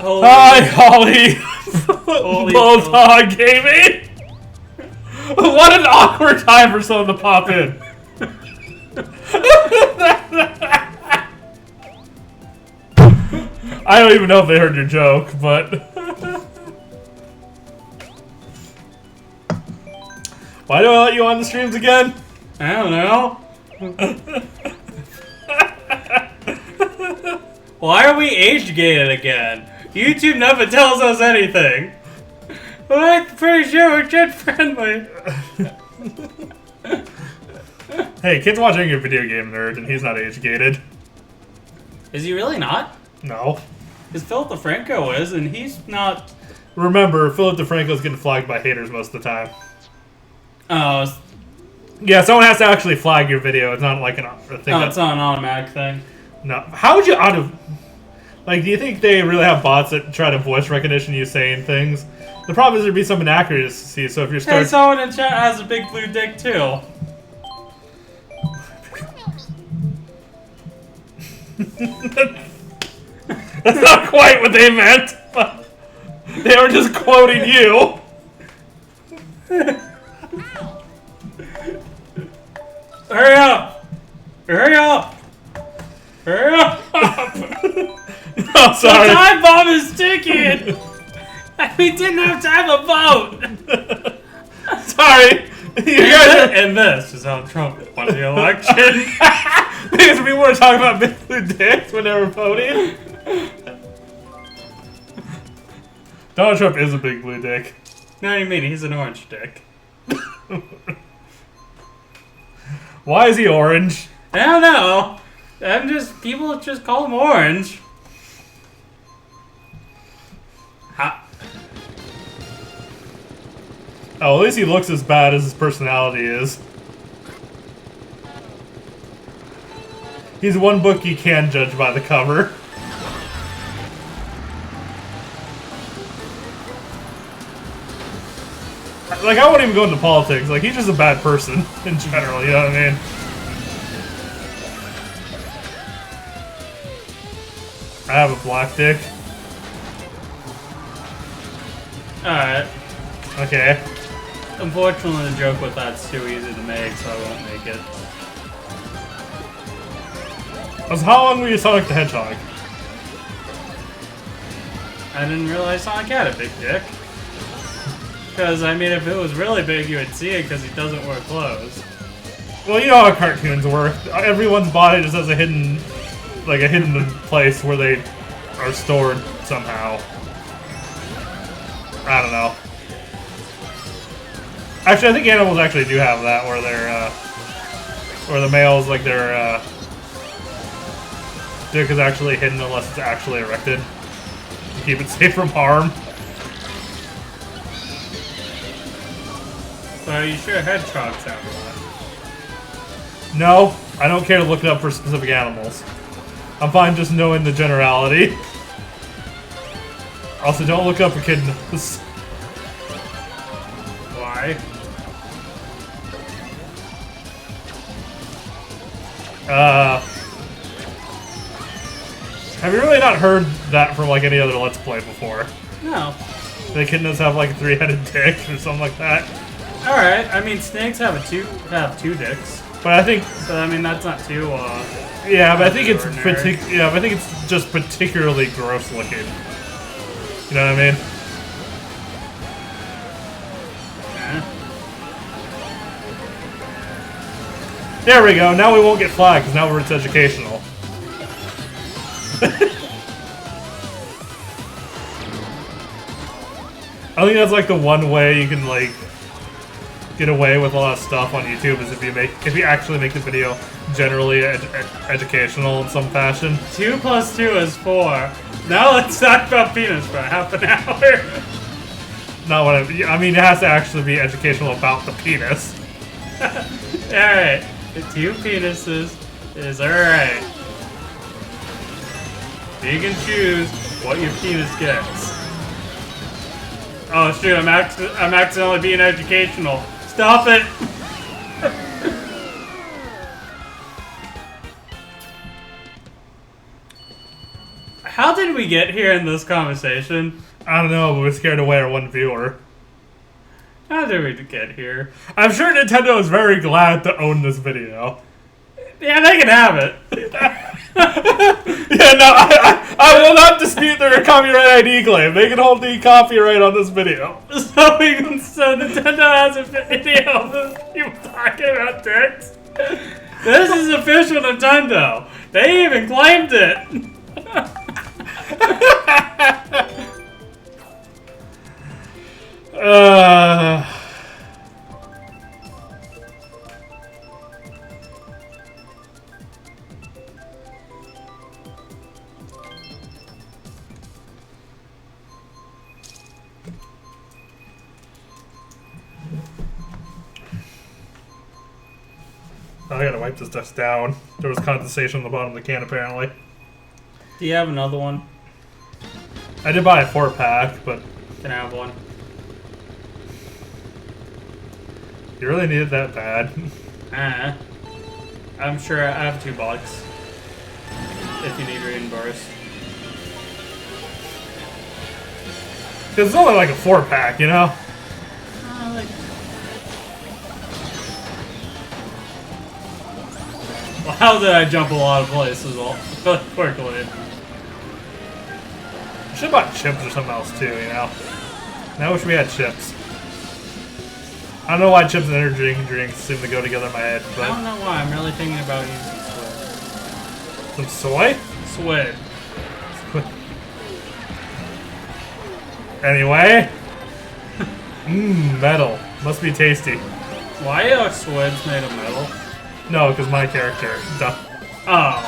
A: Hi, Holly!
C: Holy
A: Bulldog Gaming! What an awkward time for someone to pop in. I don't even know if they heard your joke, but... Why do I let you on the streams again?
C: I don't know. Why are we age-gated again? YouTube never tells us anything. Well, I'm pretty sure we're kid-friendly.
A: Hey, kid's watching your video game nerd, and he's not age-gated.
C: Is he really not?
A: No.
C: Because Philip DeFranco is, and he's not...
A: Remember, Philip DeFranco's getting flagged by haters most of the time.
C: Oh,
A: Yeah, someone has to actually flag your video. It's not like a thing.
C: it's not an automatic thing.
A: No. How would you Like, do you think they really have bots that try to voice recognition you saying things? The problem is there'd be some inaccuracy, so if you're
C: Hey, someone in chat has a big blue dick, too.
A: That's not quite what they meant, but they were just quoting you.
C: Hurry up! Hurry up! Hurry up!
A: Oh, sorry.
C: The time bomb is ticking! We didn't have time to vote!
A: Sorry. You guys are...
C: And this is how Trump won the election.
A: Because people were talking about big blue dicks when they were voting. Donald Trump is a big blue dick.
C: No, you mean he's an orange dick.
A: Why is he orange?
C: I don't know. People just call him orange.
A: Oh, at least he looks as bad as his personality is. He's one book you can judge by the cover. Like, I won't even go into politics. Like, he's just a bad person in general, you know what I mean? I have a black dick.
C: Alright.
A: Okay.
C: Unfortunately, the joke with that's too easy to make, so I won't make it.
A: How long were you Sonic the Hedgehog?
C: I didn't realize Sonic had a big dick. Because, I mean, if it was really big, you would see it because he doesn't wear clothes.
A: Well, you know how cartoons work. Everyone's body just has a hidden place where they are stored somehow. I don't know. Actually, I think animals actually do have that, where they're, where the males, like, their dick is actually hidden unless it's actually erected. To keep it safe from harm.
C: So you sure hedgehogs have that?
A: No, I don't care to look it up for specific animals. I'm fine just knowing the generality. Also, don't look up echidnas.
C: Why?
A: Have you really not heard that from like any other Let's Play before?
C: No.
A: The echidnas have like a 3-headed dick or something like that.
C: Alright, I mean, snakes have two dicks.
A: But I think,
C: So, I mean, that's not too,
A: yeah, but I think it's
C: ordinary.
A: but I think it's just particularly gross looking. You know what I mean?
C: eh.
A: There we go. Now we won't get flagged because now it's educational. I think that's like the one way you can like get away with a lot of stuff on YouTube is if you actually make the video generally educational in some fashion.
C: 2 plus 2 is 4. Now let's talk about penis for half an hour.
A: Not what I mean. It has to actually be educational about the penis.
C: Alright, the 2 penises is alright. You can choose what your penis gets. Oh shoot, I'm accidentally being educational. Stop it! How did we get here in this conversation?
A: I don't know, but we're scared away our one viewer.
C: How did we get here?
A: I'm sure Nintendo is very glad to own this video.
C: Yeah, they can have it.
A: Yeah, no, I will not dispute their copyright ID claim. They can hold the copyright on this video.
C: So Nintendo has a video of you talking about dicks? This is official Nintendo. They even claimed it.
A: I gotta wipe this dust down. There was condensation on the bottom of the can, apparently.
C: Do you have another one?
A: I did buy a 4-pack, but
C: Can I have one?
A: you really need it that bad.
C: I'm sure I have $2 if you need reimbursed.
A: Because it's only like a 4-pack, you know?
C: Well, how did I jump a lot of places all quickly?
A: Should have bought chips or something else too, you know? Now I wish we had chips. I don't know why chips and energy drinks seem to go together in my head,
C: I
A: but
C: don't know why. I'm really thinking about using
A: some soy?
C: Squid.
A: Anyway. Metal. Must be tasty.
C: Why are squids made of metal?
A: No, because my character. Duh.
C: Oh.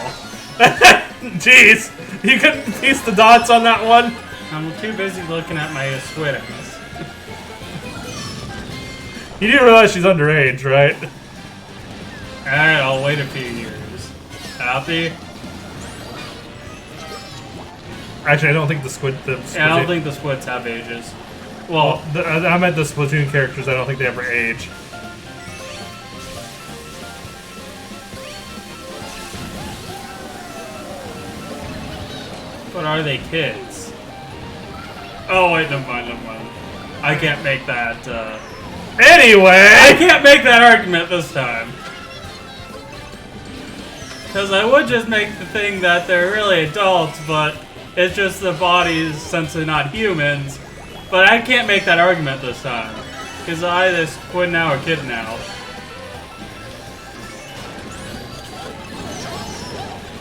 A: Jeez. You couldn't piece the dots on that one?
C: I'm too busy looking at my squid ass.
A: You do realize she's underage, right?
C: Alright, I'll wait a few years. Happy?
A: Actually, I don't think the squid...
C: Yeah, I don't think the squids have ages. Well,
A: I meant the Splatoon characters. I don't think they ever age.
C: but are they kids? Oh, wait, never mind, never mind. I can't make that,
A: Anyway!
C: I can't make that argument this time. Because I would just make the thing that they're really adults, but it's just the bodies, since they're not humans, But I can't make that argument this time. Because I either squid now or kid now.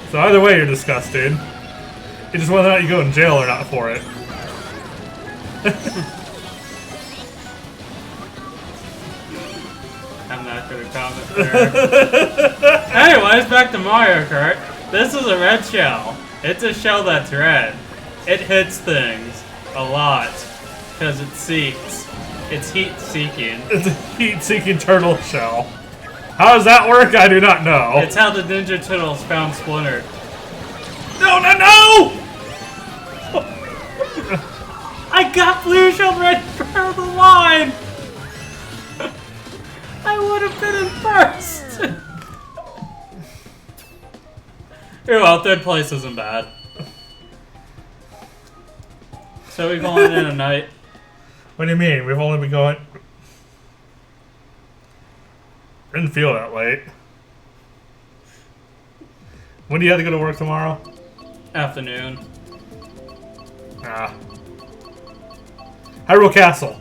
A: So either way, you're disgusted. It's just whether or not you go in jail or not for it.
C: I'm not gonna comment there. Anyways, back to Mario Kart. This is a red shell. It's a shell that's red. It hits things a lot because it seeks. It's heat-seeking.
A: It's a heat-seeking turtle shell. How does that work? I do not know.
C: It's how the Ninja Turtles found Splinter.
A: No, no, no!
C: I got blue shell right in front of the line! I would have been in first! Well, third place isn't bad. So we've only in a night.
A: What do you mean? We've only been going... Didn't feel that late. When do you have to go to work tomorrow?
C: Afternoon.
A: Ah. Hyrule Castle.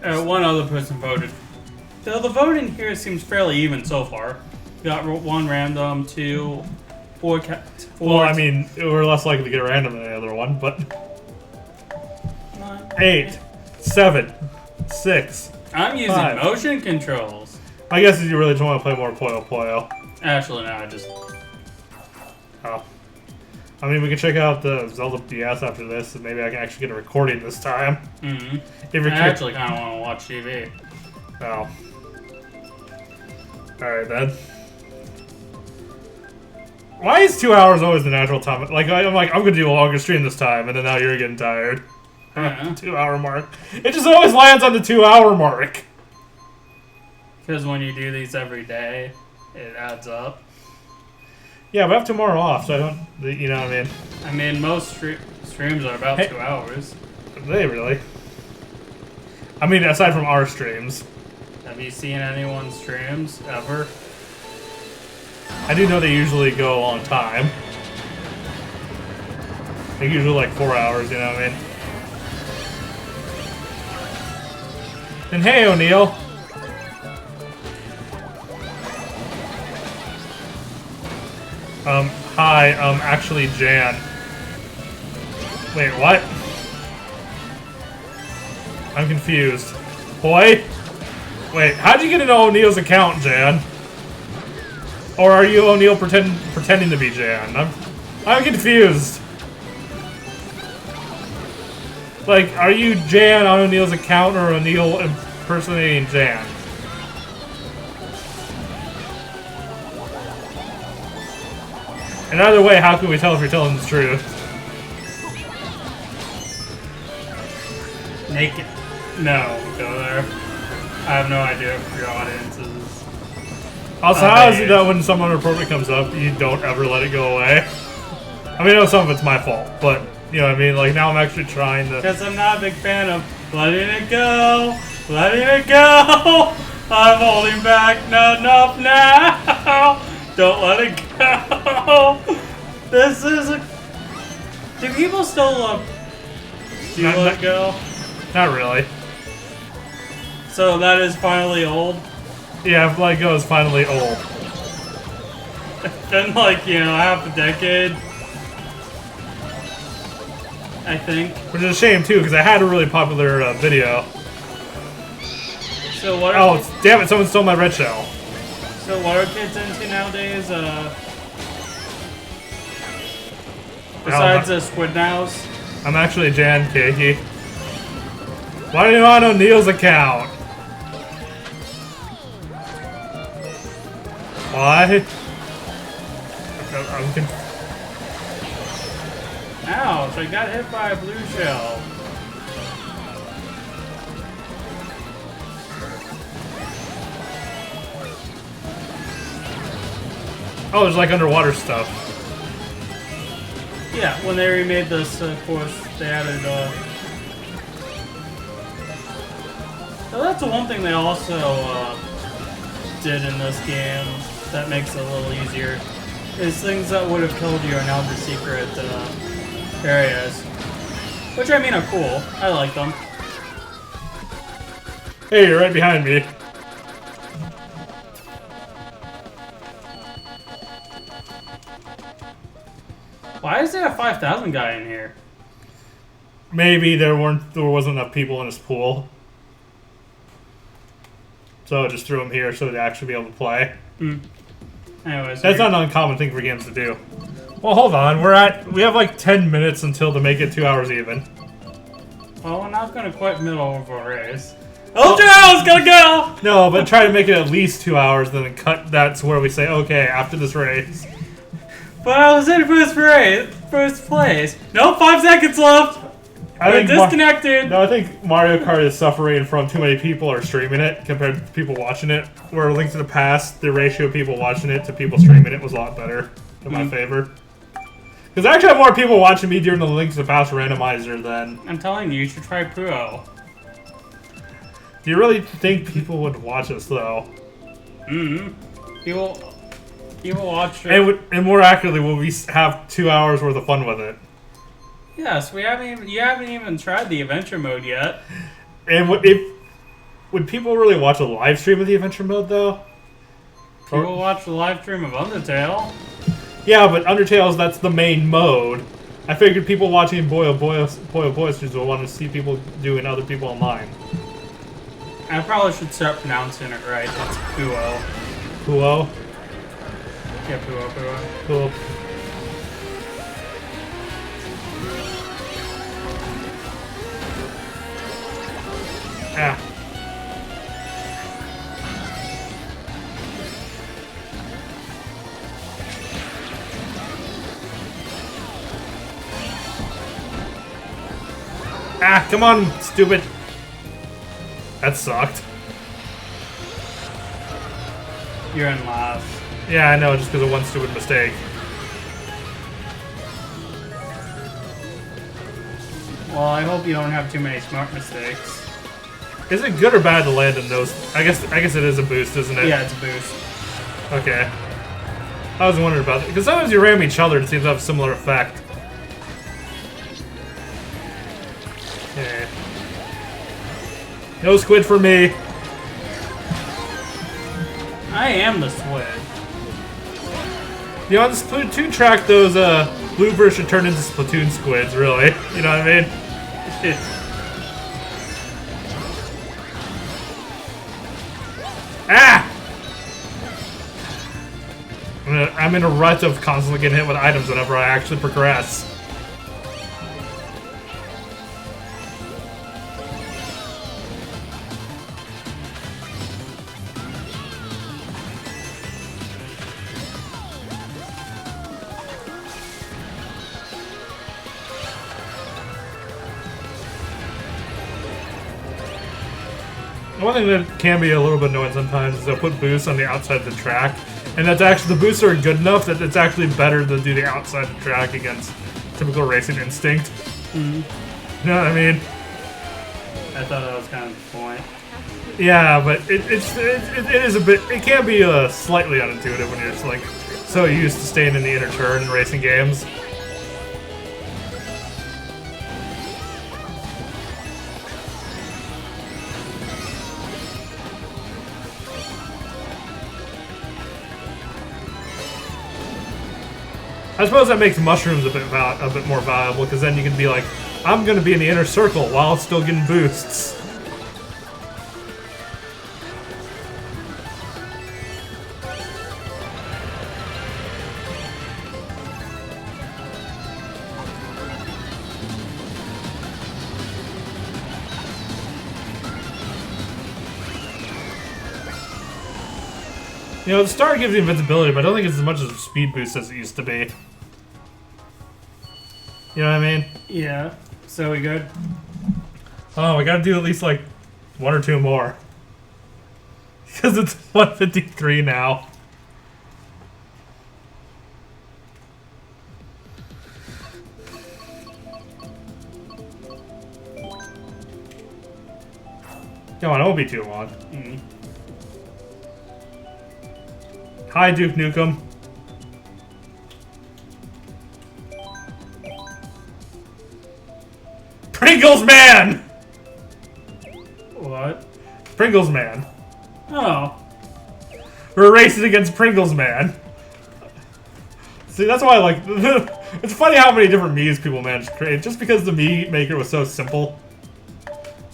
C: One other person voted. So the voting here seems fairly even so far. Got one random, 2, 4.
A: Well, I mean, we're less likely to get a random than the other one, but... 8, 7, 6.
C: I'm using
A: 5.
C: motion controls.
A: I guess if you really just want to play more Puyo Puyo.
C: Actually, no, I just...
A: Oh. I mean, we can check out the Zelda DS after this, and maybe I can actually get a recording this time.
C: Mm-hmm.
A: If you're
C: I actually kind of want to watch TV.
A: Oh. Alright, then. Why is 2 hours always the natural time? Like, I'm gonna do a longer stream this time, and then now you're getting tired. 2 hour mark. It just always lands on the 2 hour mark.
C: Because when you do these every day, it adds up.
A: Yeah, but I have tomorrow off, so I don't, you know what I mean?
C: I mean, most streams are about 2 hours.
A: Are they really? I mean, aside from our streams.
C: Have you seen anyone's streams ever?
A: I do know they usually go a long time. They usually like 4 hours, you know what I mean? And hey, O'Neil. Hi, actually Jan. Wait, what? I'm confused. Boy? Wait, how'd you get into O'Neil's account, Jan? Or are you O'Neil pretending to be Jan? I'm confused. Like, are you Jan on O'Neil's account or O'Neil impersonating Jan? And either way, how can we tell if you're telling the truth?
C: Naked. No, go there. I have no idea if your audience is.
A: Also, how is it that when someone appropriate comes up, you don't ever let it go away? I mean, I know some of it's my fault, but, you know what I mean? Like, now I'm actually trying to...
C: Because I'm not a big fan of letting it go, letting it go. I'm holding back, not enough now. Don't let it go. This is a... Do people still love... Do you let it go?
A: Not really.
C: So that is finally old?
A: Yeah, Let It Go is finally old.
C: It's been like, you know, half a decade. I think.
A: Which is a shame, too, because I had a really popular video.
C: So what
A: are damn it, someone stole my red shell.
C: So what are kids into nowadays? Besides the squid nows?
A: I'm actually Jan Keiki. Why are you on O'Neil's account? Why? I'm confused.
C: Ouch, I got hit by a blue shell.
A: Oh, there's like underwater stuff.
C: Yeah, when they remade this, of course, they added, So that's the one thing they also, did in this game that makes it a little easier. Is things that would have killed you are now the secret, There he is. Which I mean are cool. I like them.
A: Hey, you're right behind me.
C: Why is there a 5,000 guy in here?
A: Maybe there wasn't enough people in his pool. So I just threw him here so to actually be able to play.
C: Anyways,
A: That's not an uncommon thing for games to do. Well, hold on. We have like 10 minutes until to make it 2 hours even.
C: Well, we're not gonna quit middle of a race. Ultra House, gotta go!
A: No, but try to make it at least 2 hours, then cut that to where we say, okay, after this race.
C: But I was in first place. Nope, 5 seconds left. We're disconnected.
A: I think Mario Kart is suffering from too many people are streaming it compared to people watching it. Where A Link to the Past, the ratio of people watching it to people streaming it was a lot better in my favor. Because I actually have more people watching me during the Link to the Past randomizer than...
C: I'm telling you, you should try Pro.
A: Do you really think people would watch us, though?
C: People watch it.
A: And more accurately, will we have 2 hours worth of fun with it?
C: Yes, you haven't even tried the adventure mode yet.
A: And would people really watch a live stream of the adventure mode, though?
C: People watch the live stream of Undertale.
A: Yeah, but Undertale's, that's the main mode. I figured people watching Boy Boy streams will want to see people doing other people online.
C: I probably should start pronouncing it right. It's Puo.
A: Puo?
C: Yeah, Puo.
A: Cool. Ah. Ah, come on, stupid. That sucked.
C: You're in last.
A: Yeah, I know, just because of one stupid mistake.
C: Well, I hope you don't have too many smart mistakes.
A: Is it good or bad to land in those? I guess it is a boost, isn't it?
C: Yeah, it's a boost.
A: Okay. I was wondering about it. Because sometimes you ram each other, it seems to have a similar effect. Okay. No squid for me.
C: I am the squid.
A: You know, on the Splatoon track, those bloopers should turn into Splatoon squids, really. You know what I mean? Ah! I'm in a rut of constantly getting hit with items whenever I actually progress. One thing that can be a little bit annoying sometimes is they'll put boosts on the outside of the track, and that's actually, the boosts are good enough that it's actually better to do the outside of the track against typical racing instinct. You know what I mean?
C: I thought that was kind of the point.
A: Yeah, but it is a bit, it can be slightly unintuitive when you're just like so used to staying in the inner turn in racing games. I suppose that makes mushrooms a bit more valuable, because then you can be like, I'm going to be in the inner circle while still getting boosts. You know, the star gives you invincibility, but I don't think it's as much as a speed boost as it used to be. You know what I mean?
C: Yeah. So we good?
A: Oh, we gotta do at least like 1 or 2 more. Because it's 153 now. Come on, it won't be too long. Hi, Duke Nukem. Pringles Man!
C: What?
A: Pringles Man.
C: Oh.
A: We're racing against Pringles Man. See, that's why I like... It's funny how many different Mii's people managed to create, just because the Mii Maker was so simple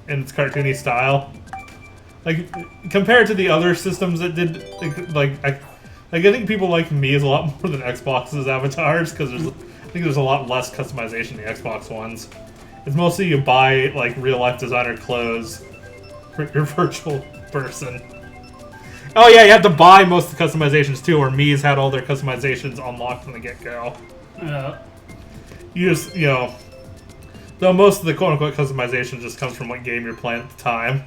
A: in its cartoony style. Like, compared to the other systems that did... I think people like Mii's a lot more than Xbox's avatars, because I think there's a lot less customization in the Xbox ones. It's mostly you buy, like, real-life designer clothes for your virtual person. Oh yeah, you have to buy most of the customizations too, where Mii's had all their customizations unlocked from the get-go.
C: Yeah.
A: You just, you know... Though most of the quote-unquote customization just comes from what game you're playing at the time.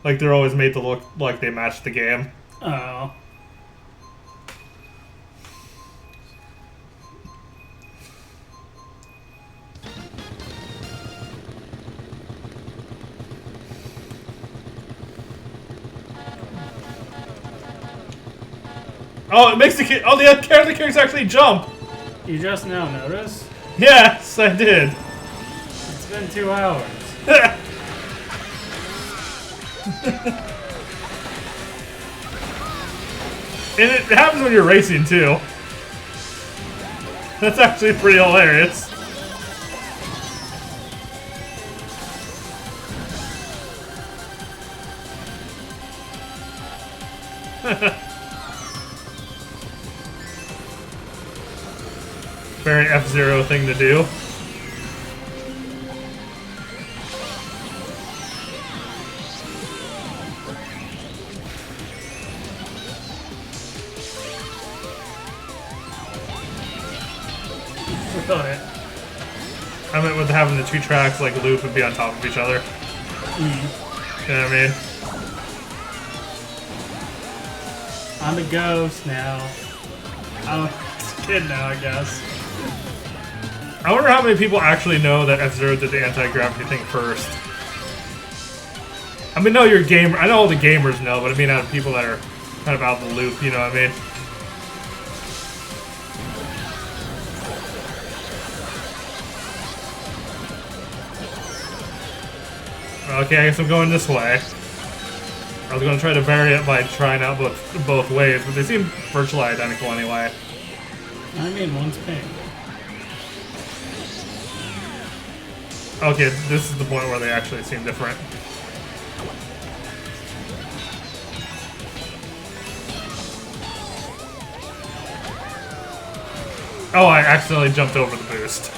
A: Like, they're always made to look like they match the game.
C: Oh.
A: Oh, it makes the kid. Oh, the characters actually jump.
C: You just now noticed?
A: Yes, I did.
C: It's been 2 hours.
A: And it happens when you're racing too. That's actually pretty hilarious. Very F-Zero thing to do. I meant with having the two tracks like loop and be on top of each other. You know what I mean?
C: I'm a ghost now. I'm a kid now, I guess.
A: I wonder how many people actually know that F-Zero did the anti-gravity thing first. I mean, no, you're a gamer. I know all the gamers know, but I mean, out of people that are kind of out of the loop, you know what I mean? Okay, I guess I'm going this way. I was going to try to vary it by trying out both ways, but they seem virtually identical anyway.
C: I mean, one's pink.
A: Okay, this is the point where they actually seem different. Oh, I accidentally jumped over the boost.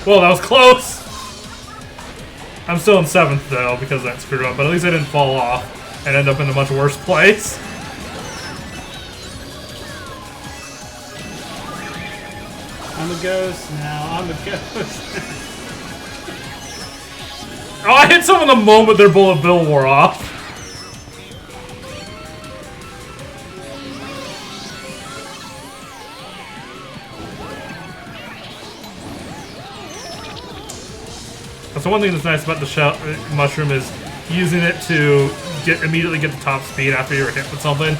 A: Whoa, that was close! I'm still in 7th, though, because that screwed up, but at least I didn't fall off and end up in a much worse place.
C: I'm a ghost now. I'm a ghost.
A: Oh, I hit someone the moment their bullet bill wore off. That's the one thing that's nice about the shell mushroom is using it to immediately get the top speed after you're hit with something.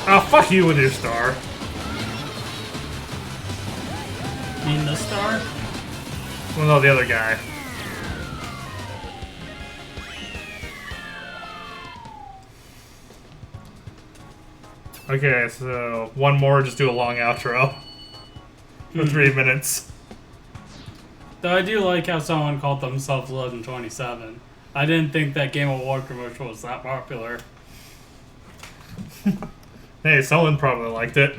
A: Oh, fuck you with your star.
C: You mean the star?
A: Well, no, the other guy. Okay, so one more, just do a long outro. For 3 minutes.
C: Though I do like how someone called themselves 1127. I didn't think that Game of War commercial was that popular.
A: Hey, someone probably liked it.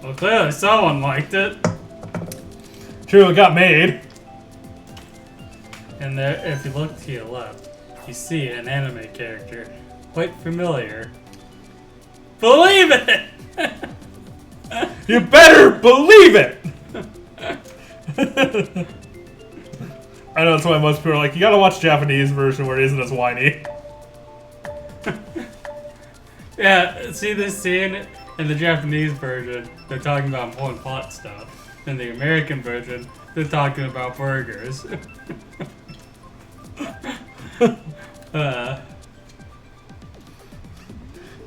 C: Well, clearly someone liked it.
A: True, it got made.
C: And there, if you look to your left, you see an anime character. Quite familiar. Believe it!
A: You better believe it! I know, that's why most people are like, you gotta watch Japanese version where it isn't as whiny.
C: Yeah, see this scene? In the Japanese version, they're talking about important plot stuff. In the American version, they're talking about burgers.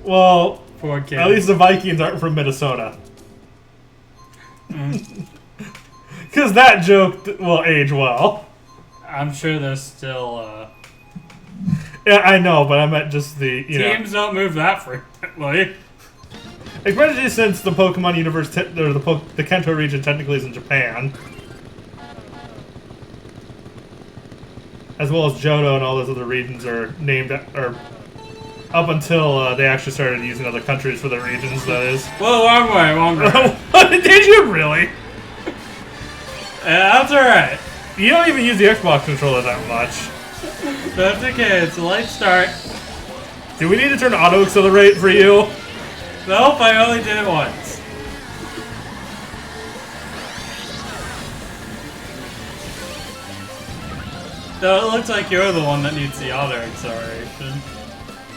A: Well,
C: Poor kids.
A: at least the Vikings aren't from Minnesota. Because that joke will age well.
C: I'm sure there's still,
A: Yeah, I know, but I meant just the, you know.
C: teams don't move that frequently.
A: Especially since the Pokemon universe, or the Kanto region technically is in Japan. As well as Johto and all those other regions are named, or up until they actually started using other countries for their regions, that is.
C: Well, long way.
A: Did you really?
C: That's alright.
A: You don't even use the Xbox controller that much.
C: That's okay, it's a light start.
A: Do we need to turn auto accelerate for you?
C: Nope, I only did it once. No, it looks like you're the one that needs the auto acceleration.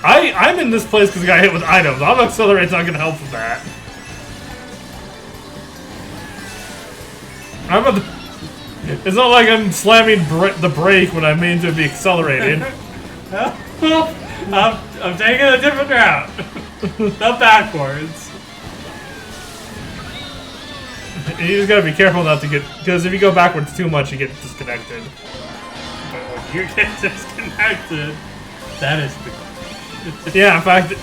A: I'm in this place because I got hit with items. Auto accelerate's not going to help with that. It's not like I'm slamming the brake when I mean to be accelerating.
C: I'm taking a different route. Not backwards.
A: You just gotta be careful not to get, because if you go backwards too much, you get disconnected.
C: You get disconnected. That is the...
A: Yeah, in fact,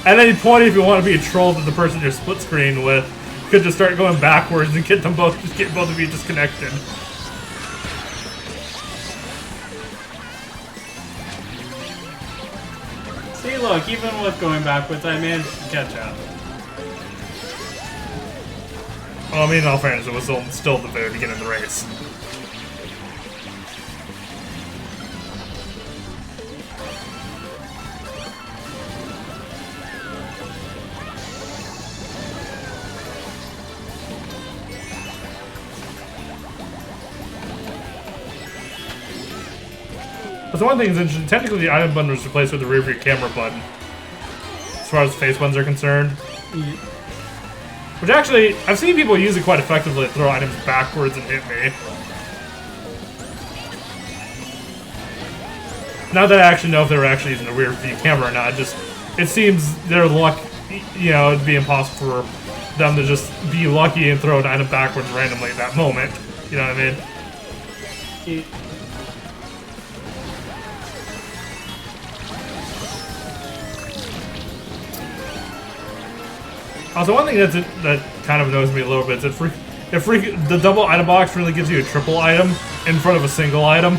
A: at any point, if you want to be a troll to the person you're split screen with, you could just start going backwards and get both of you disconnected.
C: See, look, even with going backwards, I managed to catch up.
A: Well, I mean, in all fairness, it was still at the very beginning of the race. But the one thing is interesting, technically the item button was replaced with the rear view camera button. As far as face buttons are concerned.
C: Yeah.
A: Which actually, I've seen people use it quite effectively to throw items backwards and hit me. Not that I actually know if they were actually using a rear view camera or not, it seems their luck, you know, it'd be impossible for them to just be lucky and throw an item backwards randomly at that moment. You know what I mean? Also, one thing that kind of annoys me a little bit is the double item box really gives you a triple item in front of a single item.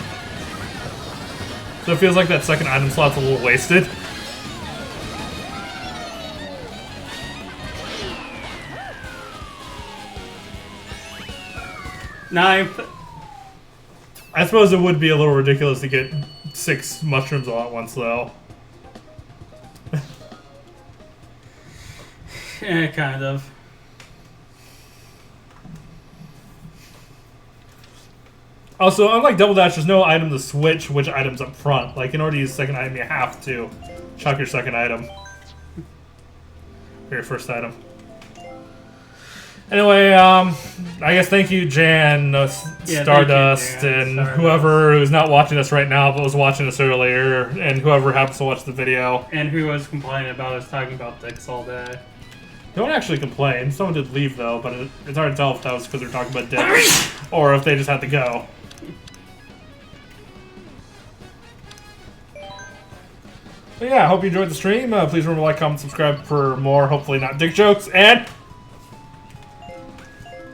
A: So it feels like that second item slot's a little wasted.
C: Ninth.
A: I suppose it would be a little ridiculous to get 6 mushrooms all at once, though.
C: Yeah, kind of.
A: Also, unlike Double Dash, there's no item to switch which item's up front. Like, in order to use the second item, you have to chuck your second item. Or your first item. Anyway, I guess thank you, Jan, Stardust, and whoever who's not watching us right now but was watching us earlier, and whoever happens to watch the video.
C: And who was complaining about us talking about dicks all day.
A: Don't actually complain. Someone did leave, though, but it's hard to tell if that was because they're talking about dicks or if they just had to go. But yeah, I hope you enjoyed the stream. Please remember to like, comment, subscribe for more, hopefully not dick jokes, and...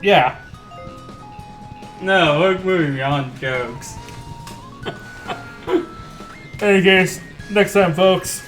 A: yeah.
C: No, we're moving beyond jokes.
A: In any case, next time, folks.